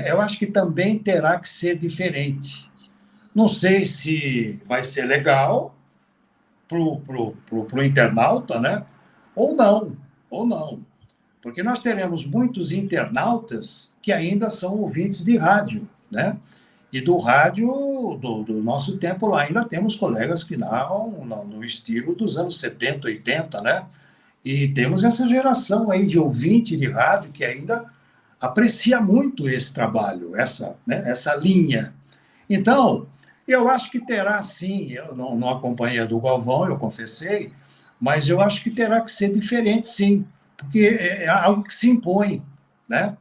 eu acho que também terá que ser diferente. Não sei se vai ser legal pro internauta, né? Ou não. Porque nós teremos muitos internautas que ainda são ouvintes de rádio, né? E do rádio do nosso tempo lá, ainda temos colegas que narram no estilo dos anos 70, 80, né? E temos essa geração aí de ouvinte de rádio que ainda aprecia muito esse trabalho, essa linha. Então, eu acho que terá sim, eu não acompanhei a do Galvão, eu confessei, mas eu acho que terá que ser diferente sim, porque é algo que se impõe, né?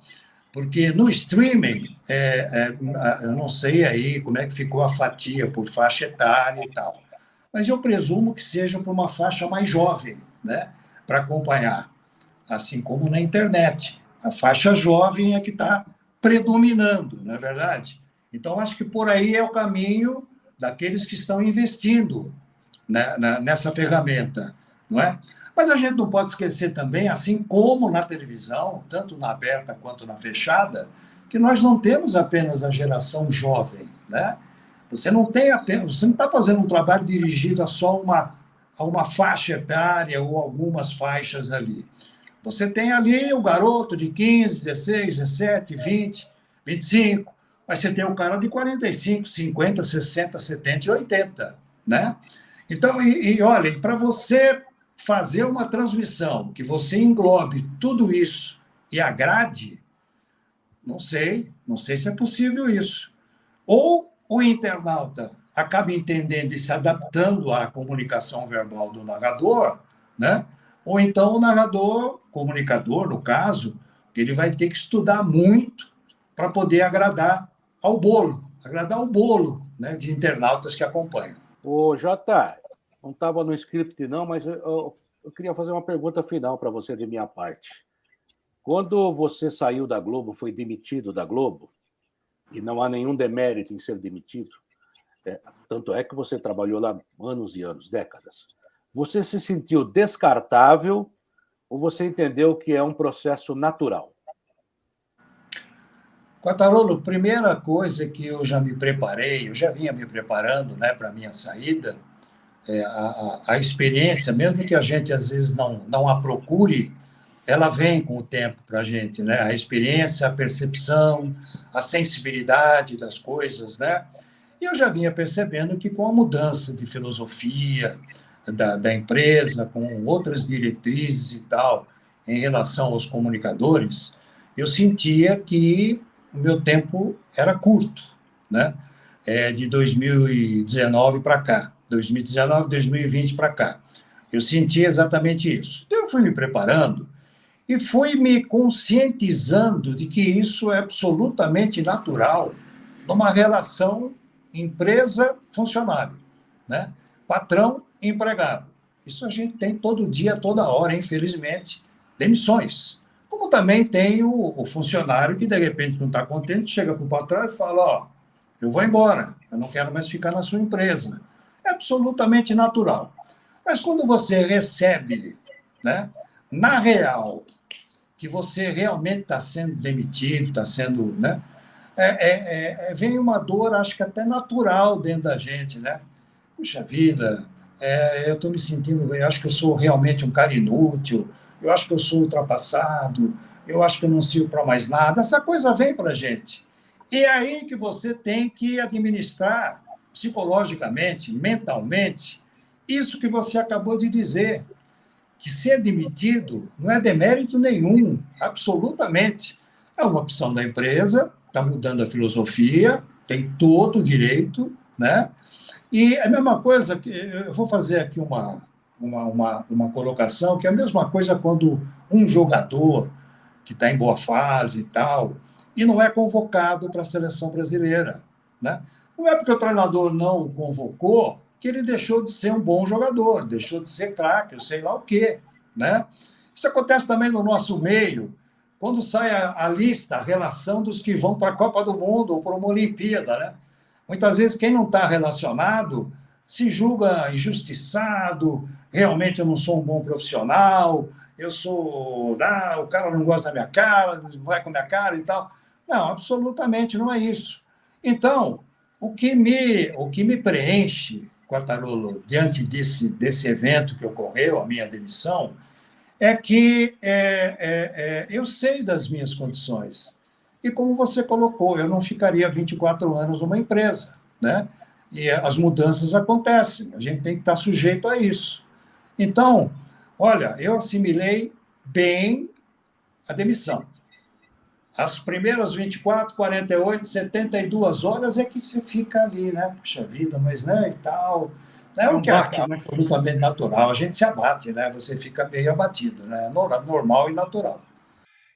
Porque no streaming, eu não sei aí como é que ficou a fatia por faixa etária e tal, mas eu presumo que seja por uma faixa mais jovem, né? Para acompanhar, assim como na internet. A faixa jovem é que está predominando, não é verdade? Então, acho que por aí é o caminho daqueles que estão investindo, né, nessa ferramenta. não é? Mas a gente não pode esquecer também, assim como na televisão, tanto na aberta quanto na fechada, que nós não temos apenas a geração jovem, né? Você não está fazendo um trabalho dirigido a uma faixa etária ou algumas faixas ali. Você tem ali o garoto de 15, 16, 17, 20, 25, mas você tem o cara de 45, 50, 60, 70 e 80, né? Então, olha, para você fazer uma transmissão que você englobe tudo isso e agrade, não sei se é possível isso. Ou o internauta acaba entendendo e se adaptando à comunicação verbal do narrador, né? Ou então o narrador, comunicador, no caso, ele vai ter que estudar muito para poder agradar o bolo, né, de internautas que acompanham. Ô, Jota, não estava no script não, mas eu queria fazer uma pergunta final para você de minha parte. Quando você saiu da Globo, foi demitido da Globo, e não há nenhum demérito em ser demitido, tanto é que você trabalhou lá anos e anos, décadas, você se sentiu descartável ou você entendeu que é um processo natural? Quartarolo, primeira coisa que eu já me preparei, eu já vinha me preparando, né, para a minha saída, a experiência, mesmo que a gente às vezes não a procure, ela vem com o tempo para a gente, né? A experiência, a percepção, a sensibilidade das coisas, né? E eu já vinha percebendo que com a mudança de filosofia da empresa, com outras diretrizes e tal, em relação aos comunicadores, eu sentia que o meu tempo era curto, né? De 2019 para cá, 2019, 2020 para cá. Eu senti exatamente isso. Então, eu fui me preparando e fui me conscientizando de que isso é absolutamente natural numa relação empresa-funcionário, né? Patrão-empregado. Isso a gente tem todo dia, toda hora, infelizmente, demissões. Como também tem o funcionário que, de repente, não está contente, chega para o patrão e fala, ó, eu vou embora, eu não quero mais ficar na sua empresa. É absolutamente natural. Mas quando você recebe, né, na real, que você realmente está sendo demitido, está sendo, né, vem uma dor, acho que até natural dentro da gente, né? Puxa vida, eu estou me sentindo, eu acho que eu sou realmente um cara inútil, eu acho que eu sou ultrapassado, eu acho que eu não sirvo para mais nada. Essa coisa vem para a gente. E é aí que você tem que administrar psicologicamente, mentalmente, isso que você acabou de dizer, que ser demitido não é demérito nenhum, absolutamente. É uma opção da empresa, está mudando a filosofia, tem todo o direito, né? E é a mesma coisa que eu vou fazer aqui uma colocação, que é a mesma coisa quando um jogador que está em boa fase e tal, e não é convocado para a seleção brasileira, né? Não é porque o treinador não o convocou que ele deixou de ser um bom jogador, deixou de ser craque, eu sei lá o quê, né? Isso acontece também no nosso meio, quando sai a lista, a relação dos que vão para a Copa do Mundo ou para uma Olimpíada, né? Muitas vezes quem não está relacionado se julga injustiçado, realmente eu não sou um bom profissional, o cara não gosta da minha cara, vai com a minha cara e tal. Não, absolutamente não é isso. Então, o que me preenche, Quartarolo, diante desse evento que ocorreu, a minha demissão, é que eu sei das minhas condições. E como você colocou, eu não ficaria 24 anos numa empresa, né? E as mudanças acontecem, a gente tem que estar sujeito a isso. Então, olha, eu assimilei bem a demissão. As primeiras 24, 48, 72 horas é que você fica ali, né? Puxa vida, mas né, e tal. É o que é absolutamente natural, a gente se abate, né? Você fica meio abatido, né? Normal e natural.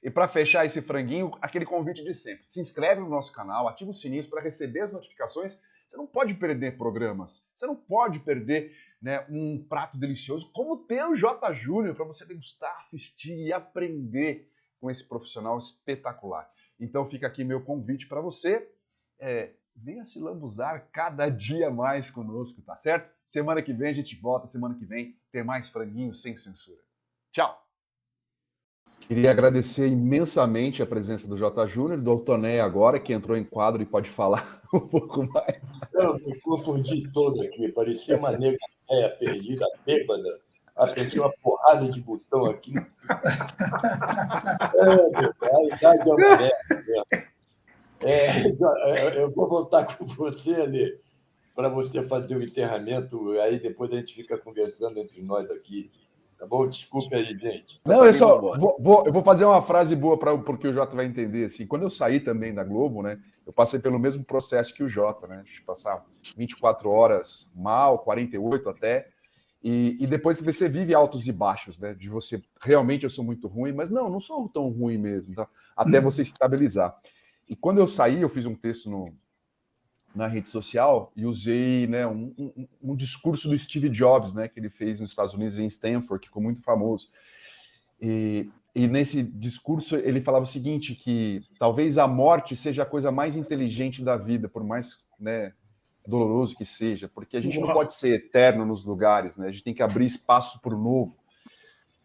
E para fechar esse franguinho, aquele convite de sempre. Se inscreve no nosso canal, ativa o sininho para receber as notificações. Você não pode perder programas, você não pode perder, né, um prato delicioso, como tem o J. Júnior, para você degustar, assistir e aprender com esse profissional espetacular. Então fica aqui meu convite para você venha se lambuzar cada dia mais conosco, tá certo? Semana que vem a gente volta, semana que vem tem mais Franguinho Sem Censura. Tchau! Queria agradecer imensamente a presença do J. Júnior, do Toné agora, que entrou em quadro e pode falar um pouco mais. Eu me confundi todo aqui, parecia uma nega perdida, bêbada. Apertei uma porrada de botão aqui. A idade é uma merda. Eu vou voltar com você, Ale, para você fazer o enterramento, aí depois a gente fica conversando entre nós aqui. Tá bom? Desculpe aí, gente. Não, eu só eu vou fazer uma frase boa porque o Jota vai entender. Assim, quando eu saí também da Globo, né, eu passei pelo mesmo processo que o Jota, né, de passar 24 horas mal, 48 até, e depois você vive altos e baixos, né, de você, realmente eu sou muito ruim, mas não sou tão ruim mesmo, tá? Até você estabilizar. E quando eu saí, eu fiz um texto na rede social e usei, né, um discurso do Steve Jobs, né, que ele fez nos Estados Unidos, em Stanford, que ficou muito famoso. E nesse discurso ele falava o seguinte, que talvez a morte seja a coisa mais inteligente da vida, por mais, né, doloroso que seja, porque a gente não pode ser eterno nos lugares, né? A gente tem que abrir espaço para o novo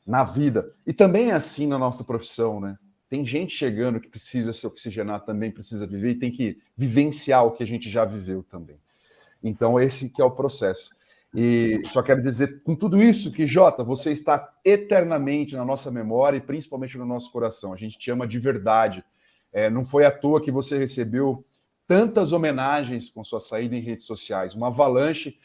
na vida. E também é assim na nossa profissão, né? Tem gente chegando que precisa se oxigenar também, precisa viver, e tem que vivenciar o que a gente já viveu também. Então, esse que é o processo. E só quero dizer, com tudo isso, que, Jota, você está eternamente na nossa memória e principalmente no nosso coração. A gente te ama de verdade. Não foi à toa que você recebeu tantas homenagens com sua saída em redes sociais. Uma avalanche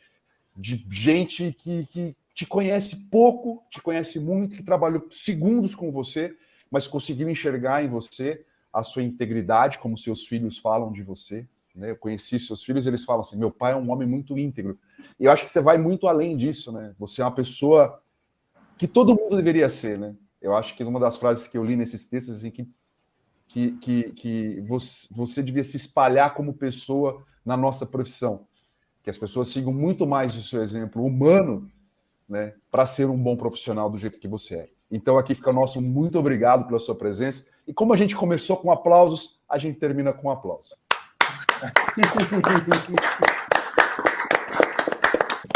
de gente que te conhece pouco, te conhece muito, que trabalhou segundos com você, mas conseguiu enxergar em você a sua integridade, como seus filhos falam de você, né? Eu conheci seus filhos, eles falam assim, meu pai é um homem muito íntegro. E eu acho que você vai muito além disso, né? Você é uma pessoa que todo mundo deveria ser, né? Eu acho que uma das frases que eu li nesses textos, assim, que você devia se espalhar como pessoa na nossa profissão. Que as pessoas sigam muito mais o seu exemplo humano, né, para ser um bom profissional do jeito que você é. Então aqui fica o nosso muito obrigado pela sua presença. E como a gente começou com aplausos, a gente termina com aplausos.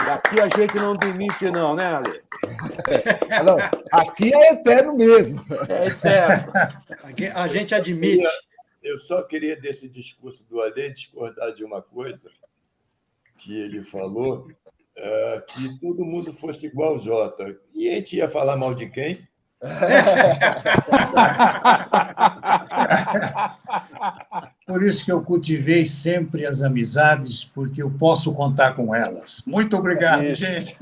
E aqui a gente não demite não, né, Ale? Não, aqui é eterno mesmo. É eterno. Aqui a gente admite. Eu só queria, desse discurso do Ale, discordar de uma coisa que ele falou, que todo mundo fosse igual ao Jota. E a gente ia falar mal de quem? Por isso que eu cultivei sempre as amizades, porque eu posso contar com elas. Muito obrigado, gente.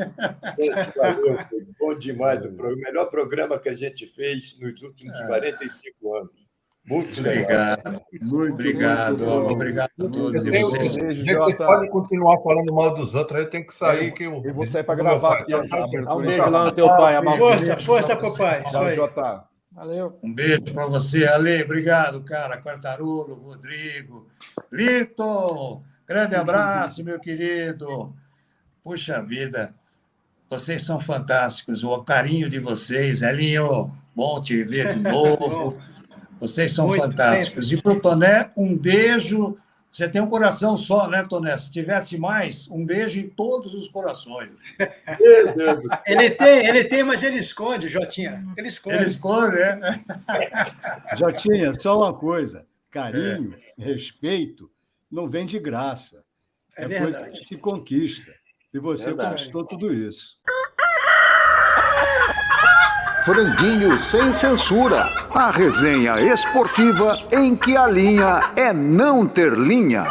Valeu, foi bom demais. O melhor programa que a gente fez nos últimos 45 anos. Muito legal. Muito obrigado. Obrigado a todos. Vocês podem continuar falando mal dos outros, aí eu tenho que sair. Eu vou sair para gravar aqui. Um beijo lá no teu pai. Força pro pai. Tchau, Jota. Valeu. Um beijo para você, Ale. Obrigado, cara. Quartarolo, Rodrigo, Lito. Grande abraço, meu querido. Puxa vida, vocês são fantásticos. O carinho de vocês, Elinho, bom te ver de novo. Vocês são muito fantásticos. Sempre. E para o Toné, um beijo. Você tem um coração só, né, Toné? Se tivesse mais, um beijo em todos os corações. Ele tem, mas ele esconde, Jotinha. Ele esconde, né? Jotinha, só uma coisa. Carinho, respeito, não vem de graça. É coisa que se conquista. E você conquistou tudo isso. Franguinho Sem Censura, a resenha esportiva em que a linha é não ter linha.